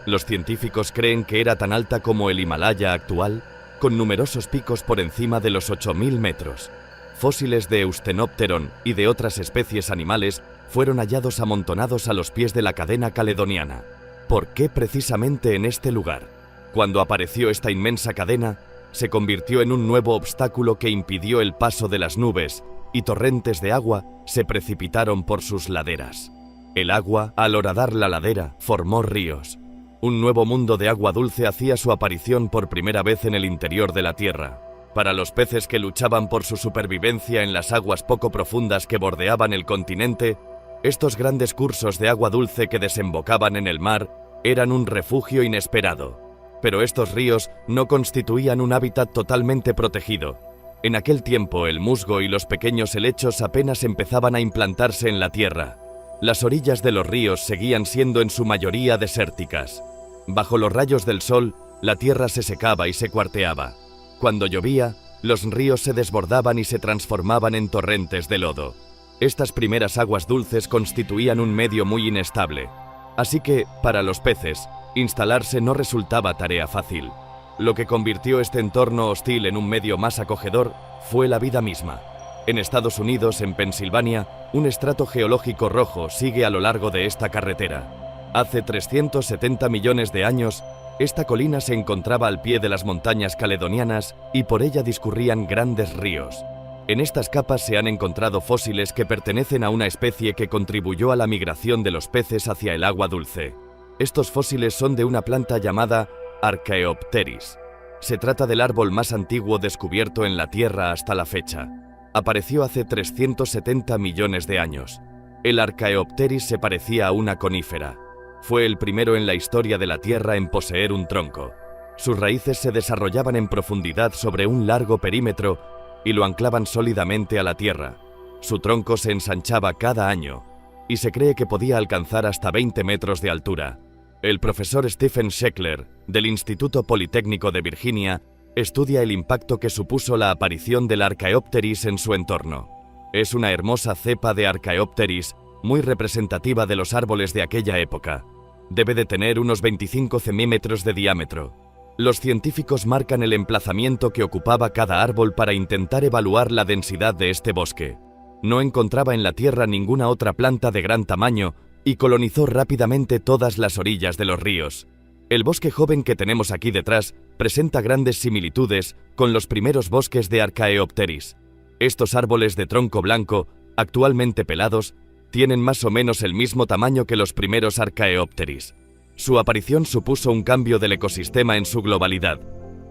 Los científicos creen que era tan alta como el Himalaya actual, con numerosos picos por encima de los 8.000 metros. Fósiles de Eustenopteron y de otras especies animales fueron hallados amontonados a los pies de la cadena caledoniana. ¿Por qué precisamente en este lugar? Cuando apareció esta inmensa cadena, se convirtió en un nuevo obstáculo que impidió el paso de las nubes, y torrentes de agua se precipitaron por sus laderas. El agua, al horadar la ladera, formó ríos. Un nuevo mundo de agua dulce hacía su aparición por primera vez en el interior de la Tierra. Para los peces que luchaban por su supervivencia en las aguas poco profundas que bordeaban el continente, estos grandes cursos de agua dulce que desembocaban en el mar eran un refugio inesperado. Pero estos ríos no constituían un hábitat totalmente protegido. En aquel tiempo el musgo y los pequeños helechos apenas empezaban a implantarse en la tierra. Las orillas de los ríos seguían siendo en su mayoría desérticas. Bajo los rayos del sol, la tierra se secaba y se cuarteaba. Cuando llovía, los ríos se desbordaban y se transformaban en torrentes de lodo. Estas primeras aguas dulces constituían un medio muy inestable. Así que, para los peces, instalarse no resultaba tarea fácil. Lo que convirtió este entorno hostil en un medio más acogedor fue la vida misma. En Estados Unidos, en Pensilvania, un estrato geológico rojo sigue a lo largo de esta carretera. Hace 370 millones de años, esta colina se encontraba al pie de las montañas caledonianas y por ella discurrían grandes ríos. En estas capas se han encontrado fósiles que pertenecen a una especie que contribuyó a la migración de los peces hacia el agua dulce. Estos fósiles son de una planta llamada Archaeopteris. Se trata del árbol más antiguo descubierto en la Tierra hasta la fecha. Apareció hace 370 millones de años. El Archaeopteris se parecía a una conífera. Fue el primero en la historia de la Tierra en poseer un tronco. Sus raíces se desarrollaban en profundidad sobre un largo perímetro y lo anclaban sólidamente a la tierra. Su tronco se ensanchaba cada año y se cree que podía alcanzar hasta 20 metros de altura. El profesor Stephen Sheckler, del Instituto Politécnico de Virginia, estudia el impacto que supuso la aparición del Archaeopteris en su entorno. Es una hermosa cepa de Archaeopteris, muy representativa de los árboles de aquella época. Debe de tener unos 25 centímetros de diámetro. Los científicos marcan el emplazamiento que ocupaba cada árbol para intentar evaluar la densidad de este bosque. No encontraba en la Tierra ninguna otra planta de gran tamaño y colonizó rápidamente todas las orillas de los ríos. El bosque joven que tenemos aquí detrás presenta grandes similitudes con los primeros bosques de Archaeopteris. Estos árboles de tronco blanco, actualmente pelados, tienen más o menos el mismo tamaño que los primeros Archaeopteris. Su aparición supuso un cambio del ecosistema en su globalidad.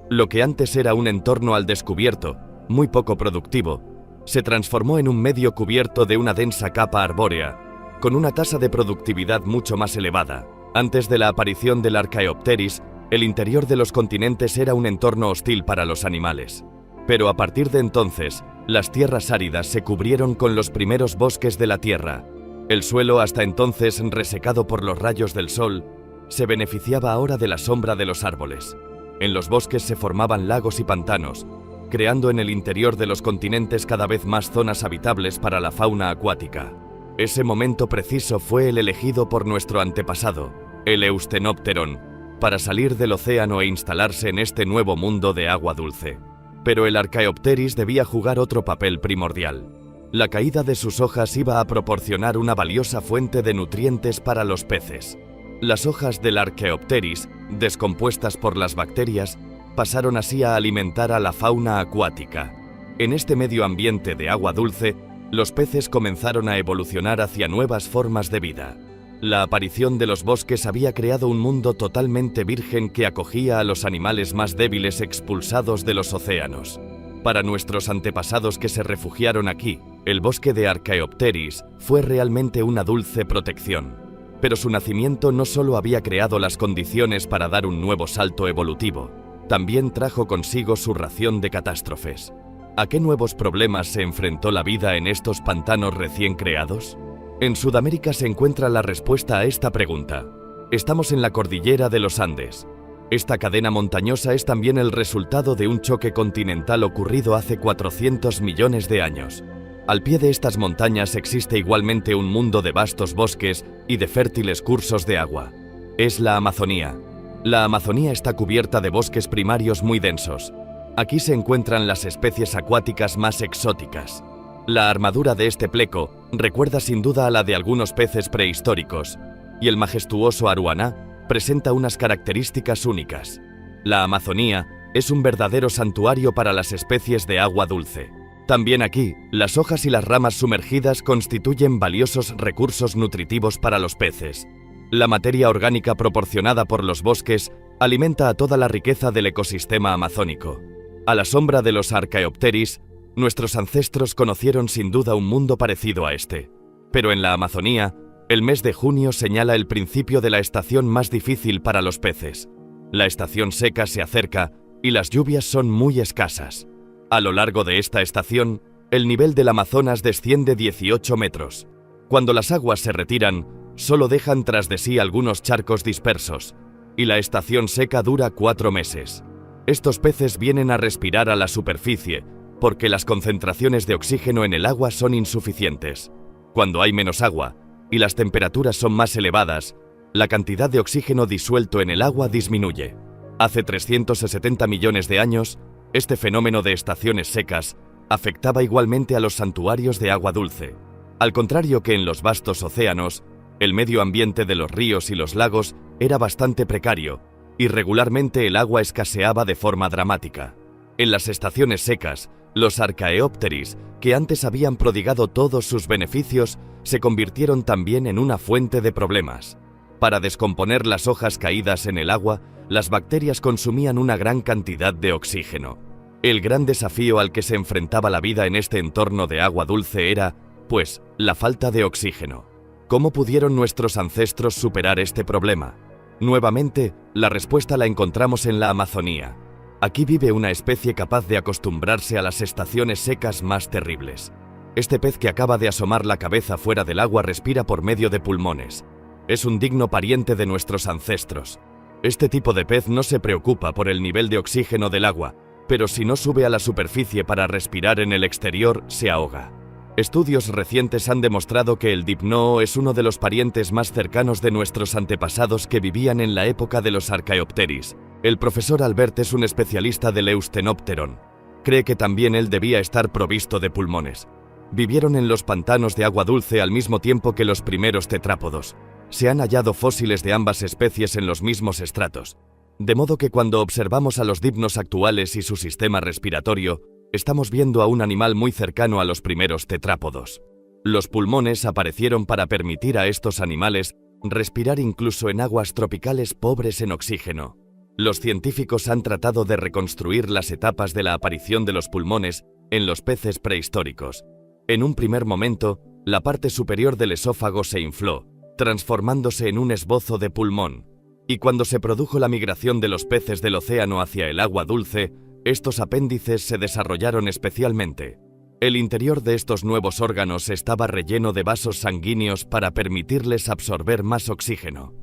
Lo que antes era un entorno al descubierto, muy poco productivo, se transformó en un medio cubierto de una densa capa arbórea, con una tasa de productividad mucho más elevada. Antes de la aparición del Archaeopteris, el interior de los continentes era un entorno hostil para los animales. Pero a partir de entonces, las tierras áridas se cubrieron con los primeros bosques de la Tierra. El suelo, hasta entonces resecado por los rayos del sol, se beneficiaba ahora de la sombra de los árboles. En los bosques se formaban lagos y pantanos, creando en el interior de los continentes cada vez más zonas habitables para la fauna acuática. Ese momento preciso fue el elegido por nuestro antepasado, el Eusthenopteron, para salir del océano e instalarse en este nuevo mundo de agua dulce. Pero el Archaeopteris debía jugar otro papel primordial. La caída de sus hojas iba a proporcionar una valiosa fuente de nutrientes para los peces. Las hojas del Archaeopteris, descompuestas por las bacterias, pasaron así a alimentar a la fauna acuática. En este medio ambiente de agua dulce, los peces comenzaron a evolucionar hacia nuevas formas de vida. La aparición de los bosques había creado un mundo totalmente virgen que acogía a los animales más débiles expulsados de los océanos. Para nuestros antepasados que se refugiaron aquí, el bosque de Archaeopteris fue realmente una dulce protección. Pero su nacimiento no solo había creado las condiciones para dar un nuevo salto evolutivo, también trajo consigo su ración de catástrofes. ¿A qué nuevos problemas se enfrentó la vida en estos pantanos recién creados? En Sudamérica se encuentra la respuesta a esta pregunta. Estamos en la cordillera de los Andes. Esta cadena montañosa es también el resultado de un choque continental ocurrido hace 400 millones de años. Al pie de estas montañas existe igualmente un mundo de vastos bosques y de fértiles cursos de agua. Es la Amazonía. La Amazonía está cubierta de bosques primarios muy densos. Aquí se encuentran las especies acuáticas más exóticas. La armadura de este pleco recuerda sin duda a la de algunos peces prehistóricos, y el majestuoso aruaná presenta unas características únicas. La Amazonía es un verdadero santuario para las especies de agua dulce. También aquí, las hojas y las ramas sumergidas constituyen valiosos recursos nutritivos para los peces. La materia orgánica proporcionada por los bosques alimenta a toda la riqueza del ecosistema amazónico. A la sombra de los Archaeopteris, nuestros ancestros conocieron sin duda un mundo parecido a este. Pero en la Amazonía, el mes de junio señala el principio de la estación más difícil para los peces. La estación seca se acerca y las lluvias son muy escasas. A lo largo de esta estación, el nivel del Amazonas desciende 18 metros. Cuando las aguas se retiran, solo dejan tras de sí algunos charcos dispersos, y la estación seca dura 4 meses. Estos peces vienen a respirar a la superficie, porque las concentraciones de oxígeno en el agua son insuficientes. Cuando hay menos agua, y las temperaturas son más elevadas, la cantidad de oxígeno disuelto en el agua disminuye. Hace 370 millones de años, este fenómeno de estaciones secas afectaba igualmente a los santuarios de agua dulce. Al contrario que en los vastos océanos, el medio ambiente de los ríos y los lagos era bastante precario, y regularmente el agua escaseaba de forma dramática. En las estaciones secas, los Archaeopteris, que antes habían prodigado todos sus beneficios, se convirtieron también en una fuente de problemas. Para descomponer las hojas caídas en el agua, las bacterias consumían una gran cantidad de oxígeno. El gran desafío al que se enfrentaba la vida en este entorno de agua dulce era, pues, la falta de oxígeno. ¿Cómo pudieron nuestros ancestros superar este problema? Nuevamente, la respuesta la encontramos en la Amazonía. Aquí vive una especie capaz de acostumbrarse a las estaciones secas más terribles. Este pez que acaba de asomar la cabeza fuera del agua respira por medio de pulmones. Es un digno pariente de nuestros ancestros. Este tipo de pez no se preocupa por el nivel de oxígeno del agua, pero si no sube a la superficie para respirar en el exterior, se ahoga. Estudios recientes han demostrado que el dipnoo es uno de los parientes más cercanos de nuestros antepasados que vivían en la época de los Archaeopteris. El profesor Albert es un especialista del Eusthenopteron. Cree que también él debía estar provisto de pulmones. Vivieron en los pantanos de agua dulce al mismo tiempo que los primeros tetrápodos. Se han hallado fósiles de ambas especies en los mismos estratos, de modo que cuando observamos a los dipnos actuales y su sistema respiratorio, estamos viendo a un animal muy cercano a los primeros tetrápodos. Los pulmones aparecieron para permitir a estos animales respirar incluso en aguas tropicales pobres en oxígeno. Los científicos han tratado de reconstruir las etapas de la aparición de los pulmones en los peces prehistóricos. En un primer momento, la parte superior del esófago se infló, transformándose en un esbozo de pulmón. Y cuando se produjo la migración de los peces del océano hacia el agua dulce, estos apéndices se desarrollaron especialmente. El interior de estos nuevos órganos estaba relleno de vasos sanguíneos para permitirles absorber más oxígeno.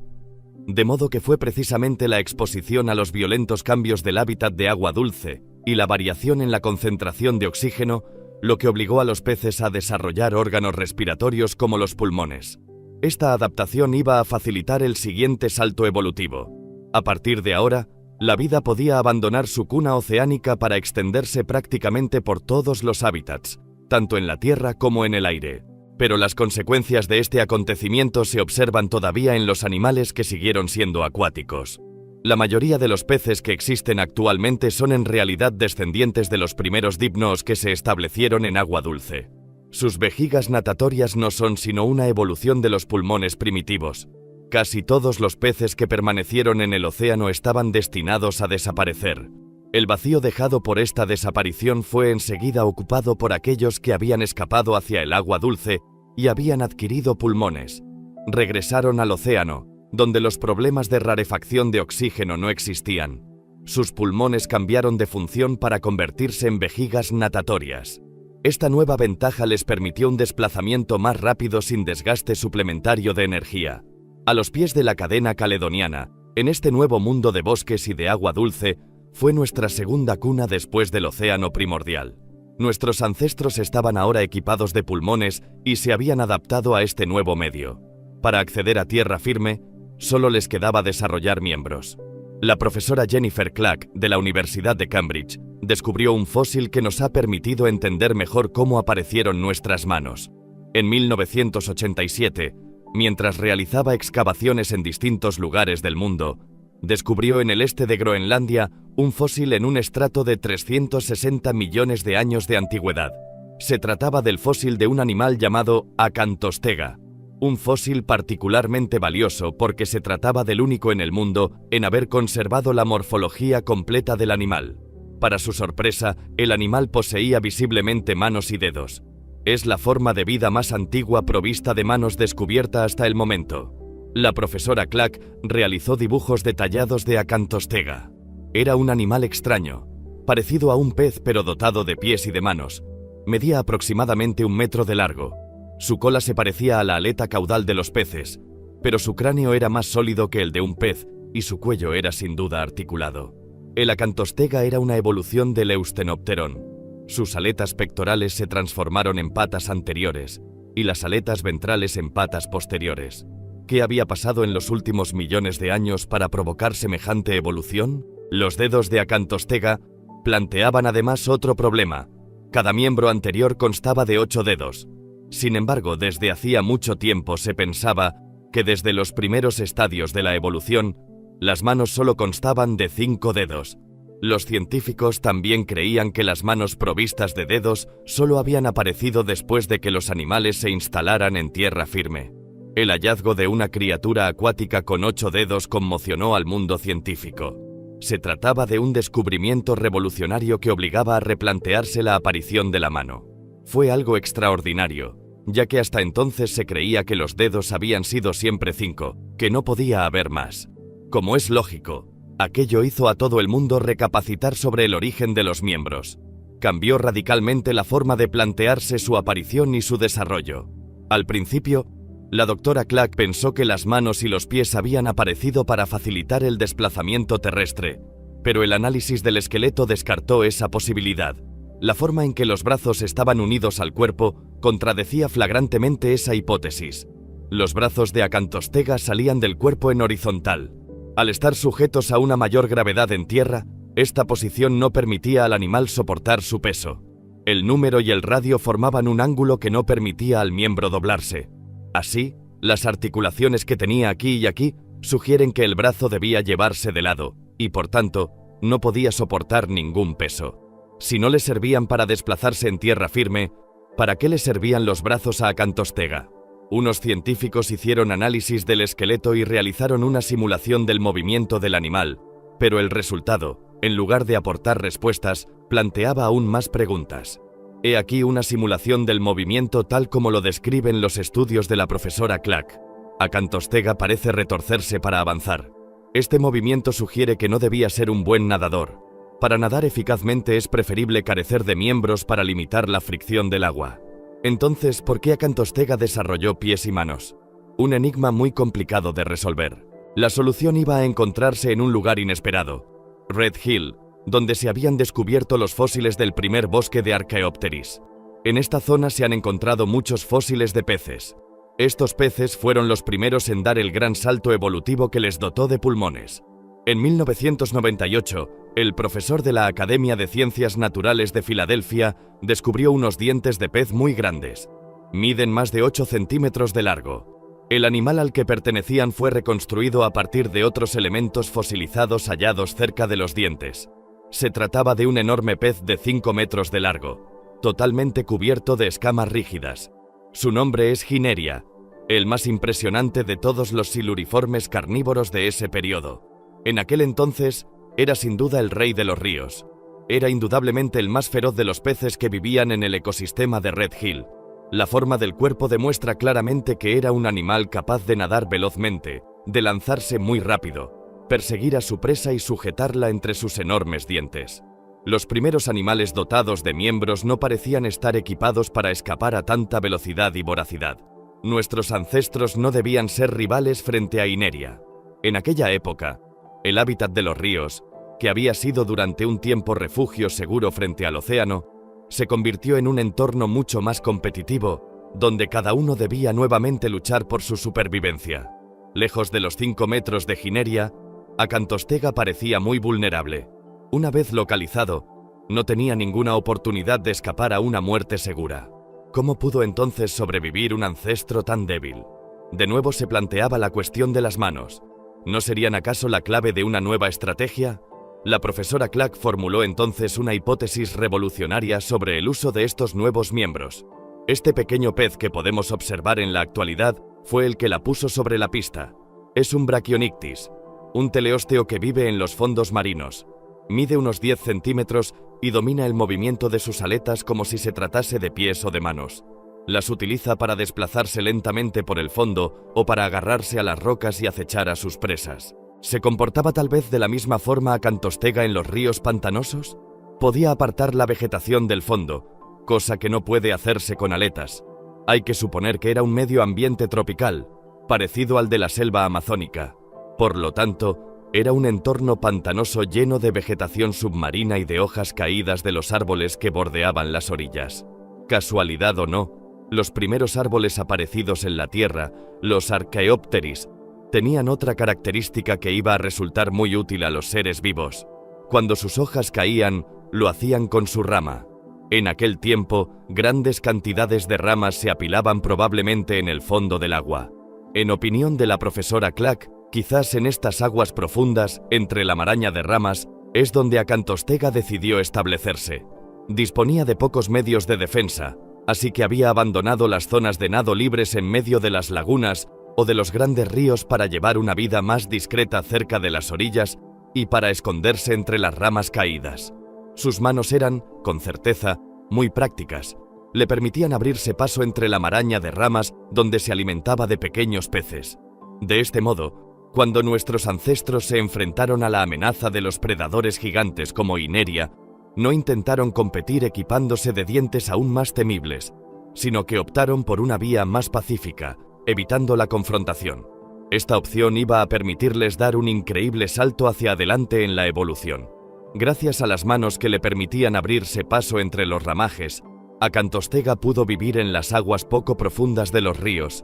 De modo que fue precisamente la exposición a los violentos cambios del hábitat de agua dulce y la variación en la concentración de oxígeno lo que obligó a los peces a desarrollar órganos respiratorios como los pulmones. Esta adaptación iba a facilitar el siguiente salto evolutivo. A partir de ahora, la vida podía abandonar su cuna oceánica para extenderse prácticamente por todos los hábitats, tanto en la tierra como en el aire. Pero las consecuencias de este acontecimiento se observan todavía en los animales que siguieron siendo acuáticos. La mayoría de los peces que existen actualmente son en realidad descendientes de los primeros dipnos que se establecieron en agua dulce. Sus vejigas natatorias no son sino una evolución de los pulmones primitivos. Casi todos los peces que permanecieron en el océano estaban destinados a desaparecer. El vacío dejado por esta desaparición fue enseguida ocupado por aquellos que habían escapado hacia el agua dulce y habían adquirido pulmones. Regresaron al océano, donde los problemas de rarefacción de oxígeno no existían. Sus pulmones cambiaron de función para convertirse en vejigas natatorias. Esta nueva ventaja les permitió un desplazamiento más rápido sin desgaste suplementario de energía. A los pies de la cadena caledoniana, en este nuevo mundo de bosques y de agua dulce, fue nuestra segunda cuna después del océano primordial. Nuestros ancestros estaban ahora equipados de pulmones y se habían adaptado a este nuevo medio. Para acceder a tierra firme, solo les quedaba desarrollar miembros. La profesora Jennifer Clack, de la Universidad de Cambridge, descubrió un fósil que nos ha permitido entender mejor cómo aparecieron nuestras manos. En 1987, mientras realizaba excavaciones en distintos lugares del mundo, descubrió en el este de Groenlandia un fósil en un estrato de 360 millones de años de antigüedad. Se trataba del fósil de un animal llamado Acantostega, un fósil particularmente valioso porque se trataba del único en el mundo en haber conservado la morfología completa del animal. Para su sorpresa, el animal poseía visiblemente manos y dedos. Es la forma de vida más antigua provista de manos descubierta hasta el momento. La profesora Clack realizó dibujos detallados de Acantostega. Era un animal extraño, parecido a un pez pero dotado de pies y de manos. Medía aproximadamente 1 metro de largo. Su cola se parecía a la aleta caudal de los peces, pero su cráneo era más sólido que el de un pez y su cuello era sin duda articulado. El Acantostega era una evolución del Eusthenopteron. Sus aletas pectorales se transformaron en patas anteriores y las aletas ventrales en patas posteriores. ¿Qué había pasado en los últimos millones de años para provocar semejante evolución? Los dedos de Acantostega planteaban además otro problema. Cada miembro anterior constaba de 8 dedos. Sin embargo, desde hacía mucho tiempo se pensaba que desde los primeros estadios de la evolución, las manos solo constaban de 5 dedos. Los científicos también creían que las manos provistas de dedos solo habían aparecido después de que los animales se instalaran en tierra firme. El hallazgo de una criatura acuática con 8 dedos conmocionó al mundo científico. Se trataba de un descubrimiento revolucionario que obligaba a replantearse la aparición de la mano. Fue algo extraordinario, ya que hasta entonces se creía que los dedos habían sido siempre 5, que no podía haber más. Como es lógico, aquello hizo a todo el mundo recapacitar sobre el origen de los miembros. Cambió radicalmente la forma de plantearse su aparición y su desarrollo. Al principio, la doctora Clack pensó que las manos y los pies habían aparecido para facilitar el desplazamiento terrestre, pero el análisis del esqueleto descartó esa posibilidad. La forma en que los brazos estaban unidos al cuerpo contradecía flagrantemente esa hipótesis. Los brazos de Acantostega salían del cuerpo en horizontal. Al estar sujetos a una mayor gravedad en tierra, esta posición no permitía al animal soportar su peso. El número y el radio formaban un ángulo que no permitía al miembro doblarse. Así, Las articulaciones que tenía aquí y aquí sugieren que el brazo debía llevarse de lado, y por tanto, no podía soportar ningún peso. Si no le servían para desplazarse en tierra firme, ¿para qué le servían los brazos a Acantostega? Unos científicos hicieron análisis del esqueleto y realizaron una simulación del movimiento del animal, pero el resultado, en lugar de aportar respuestas, planteaba aún más preguntas. He aquí una simulación del movimiento tal como lo describen los estudios de la profesora Clack. Acantostega parece retorcerse para avanzar. Este movimiento sugiere que no debía ser un buen nadador. Para nadar eficazmente es preferible carecer de miembros para limitar la fricción del agua. Entonces, ¿por qué Acantostega desarrolló pies y manos? Un enigma muy complicado de resolver. La solución iba a encontrarse en un lugar inesperado, Red Hill, donde se habían descubierto los fósiles del primer bosque de Archaeopteris. En esta zona se han encontrado muchos fósiles de peces. Estos peces fueron los primeros en dar el gran salto evolutivo que les dotó de pulmones. En 1998, el profesor de la Academia de Ciencias Naturales de Filadelfia descubrió unos dientes de pez muy grandes. Miden más de 8 centímetros de largo. El animal al que pertenecían fue reconstruido a partir de otros elementos fosilizados hallados cerca de los dientes. Se trataba de un enorme pez de 5 metros de largo, totalmente cubierto de escamas rígidas. Su nombre es Gineria, el más impresionante de todos los siluriformes carnívoros de ese periodo. En aquel entonces, era sin duda el rey de los ríos. Era indudablemente el más feroz de los peces que vivían en el ecosistema de Red Hill. La forma del cuerpo demuestra claramente que era un animal capaz de nadar velozmente, de lanzarse muy rápido, perseguir a su presa y sujetarla entre sus enormes dientes. Los primeros animales dotados de miembros no parecían estar equipados para escapar a tanta velocidad y voracidad. Nuestros ancestros no debían ser rivales frente a Ineria. En aquella época, el hábitat de los ríos, que había sido durante un tiempo refugio seguro frente al océano, se convirtió en un entorno mucho más competitivo, donde cada uno debía nuevamente luchar por su supervivencia. Lejos de los 5 metros de Gineria, Acantostega parecía muy vulnerable. Una vez localizado, no tenía ninguna oportunidad de escapar a una muerte segura. ¿Cómo pudo entonces sobrevivir un ancestro tan débil? De nuevo se planteaba la cuestión de las manos. ¿No serían acaso la clave de una nueva estrategia? La profesora Clack formuló entonces una hipótesis revolucionaria sobre el uso de estos nuevos miembros. Este pequeño pez que podemos observar en la actualidad fue el que la puso sobre la pista. Es un Brachionictis, un teleósteo que vive en los fondos marinos. Mide unos 10 centímetros y domina el movimiento de sus aletas como si se tratase de pies o de manos. Las utiliza para desplazarse lentamente por el fondo o para agarrarse a las rocas y acechar a sus presas. ¿Se comportaba tal vez de la misma forma Acantostega en los ríos pantanosos? Podía apartar la vegetación del fondo, cosa que no puede hacerse con aletas. Hay que suponer que era un medio ambiente tropical, parecido al de la selva amazónica. Por lo tanto, era un entorno pantanoso lleno de vegetación submarina y de hojas caídas de los árboles que bordeaban las orillas. Casualidad o no, los primeros árboles aparecidos en la Tierra, los Archaeopteris, tenían otra característica que iba a resultar muy útil a los seres vivos. Cuando sus hojas caían, lo hacían con su rama. En aquel tiempo, grandes cantidades de ramas se apilaban probablemente en el fondo del agua. En opinión de la profesora Clack, quizás en estas aguas profundas, entre la maraña de ramas, es donde Acantostega decidió establecerse. Disponía de pocos medios de defensa, así que había abandonado las zonas de nado libres en medio de las lagunas o de los grandes ríos para llevar una vida más discreta cerca de las orillas y para esconderse entre las ramas caídas. Sus manos eran, con certeza, muy prácticas. Le permitían abrirse paso entre la maraña de ramas donde se alimentaba de pequeños peces. De este modo, cuando nuestros ancestros se enfrentaron a la amenaza de los predadores gigantes como Ineria, no intentaron competir equipándose de dientes aún más temibles, sino que optaron por una vía más pacífica, evitando la confrontación. Esta opción iba a permitirles dar un increíble salto hacia adelante en la evolución. Gracias a las manos que le permitían abrirse paso entre los ramajes, Acantostega pudo vivir en las aguas poco profundas de los ríos,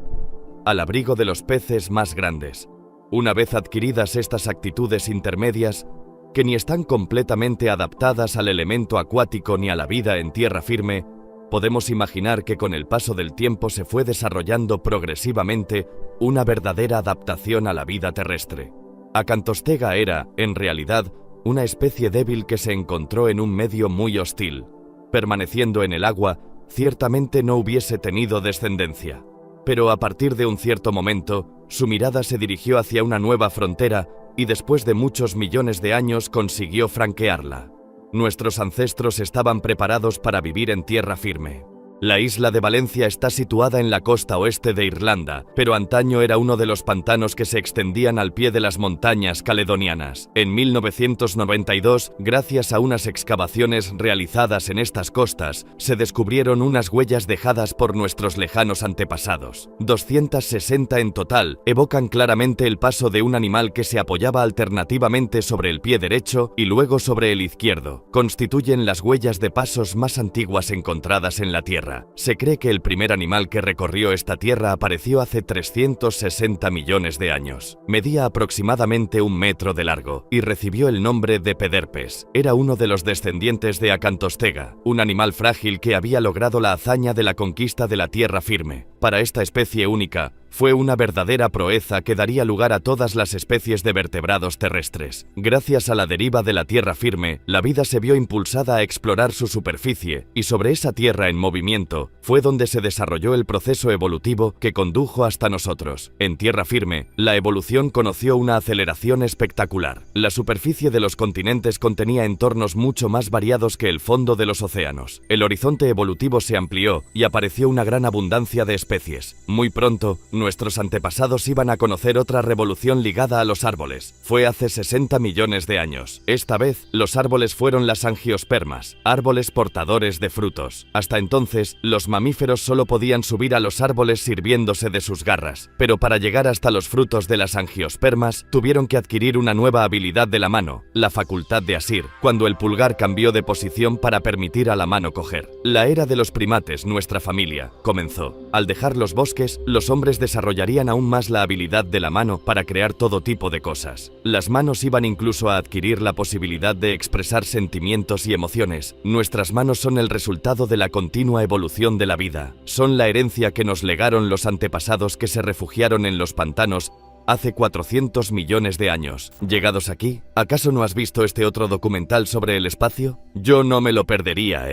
al abrigo de los peces más grandes. Una vez adquiridas estas actitudes intermedias, que ni están completamente adaptadas al elemento acuático ni a la vida en tierra firme, podemos imaginar que con el paso del tiempo se fue desarrollando progresivamente una verdadera adaptación a la vida terrestre. Acantostega era, en realidad, una especie débil que se encontró en un medio muy hostil. Permaneciendo en el agua, ciertamente no hubiese tenido descendencia. Pero a partir de un cierto momento, su mirada se dirigió hacia una nueva frontera y después de muchos millones de años consiguió franquearla. Nuestros ancestros estaban preparados para vivir en tierra firme. La isla de Valencia está situada en la costa oeste de Irlanda, pero antaño era uno de los pantanos que se extendían al pie de las montañas caledonianas. En 1992, gracias a unas excavaciones realizadas en estas costas, se descubrieron unas huellas dejadas por nuestros lejanos antepasados. 260 en total evocan claramente el paso de un animal que se apoyaba alternativamente sobre el pie derecho y luego sobre el izquierdo. Constituyen las huellas de pasos más antiguas encontradas en la Tierra. Se cree que el primer animal que recorrió esta tierra apareció hace 360 millones de años. Medía aproximadamente 1 metro de largo y recibió el nombre de pederpes. Era uno de los descendientes de Acantostega, un animal frágil que había logrado la hazaña de la conquista de la tierra firme. Para esta especie única, fue una verdadera proeza que daría lugar a todas las especies de vertebrados terrestres. Gracias a la deriva de la tierra firme, la vida se vio impulsada a explorar su superficie, y sobre esa tierra en movimiento fue donde se desarrolló el proceso evolutivo que condujo hasta nosotros. En tierra firme, la evolución conoció una aceleración espectacular. La superficie de los continentes contenía entornos mucho más variados que el fondo de los océanos. El horizonte evolutivo se amplió y apareció una gran abundancia de especies. Muy pronto, nuestros antepasados iban a conocer otra revolución ligada a los árboles. Fue hace 60 millones de años. Esta vez, los árboles fueron las angiospermas, árboles portadores de frutos. Hasta entonces, los mamíferos solo podían subir a los árboles sirviéndose de sus garras, pero para llegar hasta los frutos de las angiospermas, tuvieron que adquirir una nueva habilidad de la mano, la facultad de asir, cuando el pulgar cambió de posición para permitir a la mano coger. La era de los primates, nuestra familia, comenzó. Al dejar los bosques, los hombres desarrollarían aún más la habilidad de la mano para crear todo tipo de cosas. Las manos iban incluso a adquirir la posibilidad de expresar sentimientos y emociones. Nuestras manos son el resultado de la continua evolución de la vida. Son la herencia que nos legaron los antepasados que se refugiaron en los pantanos hace 400 millones de años. Llegados aquí, ¿acaso no has visto este otro documental sobre el espacio? Yo no me lo perdería,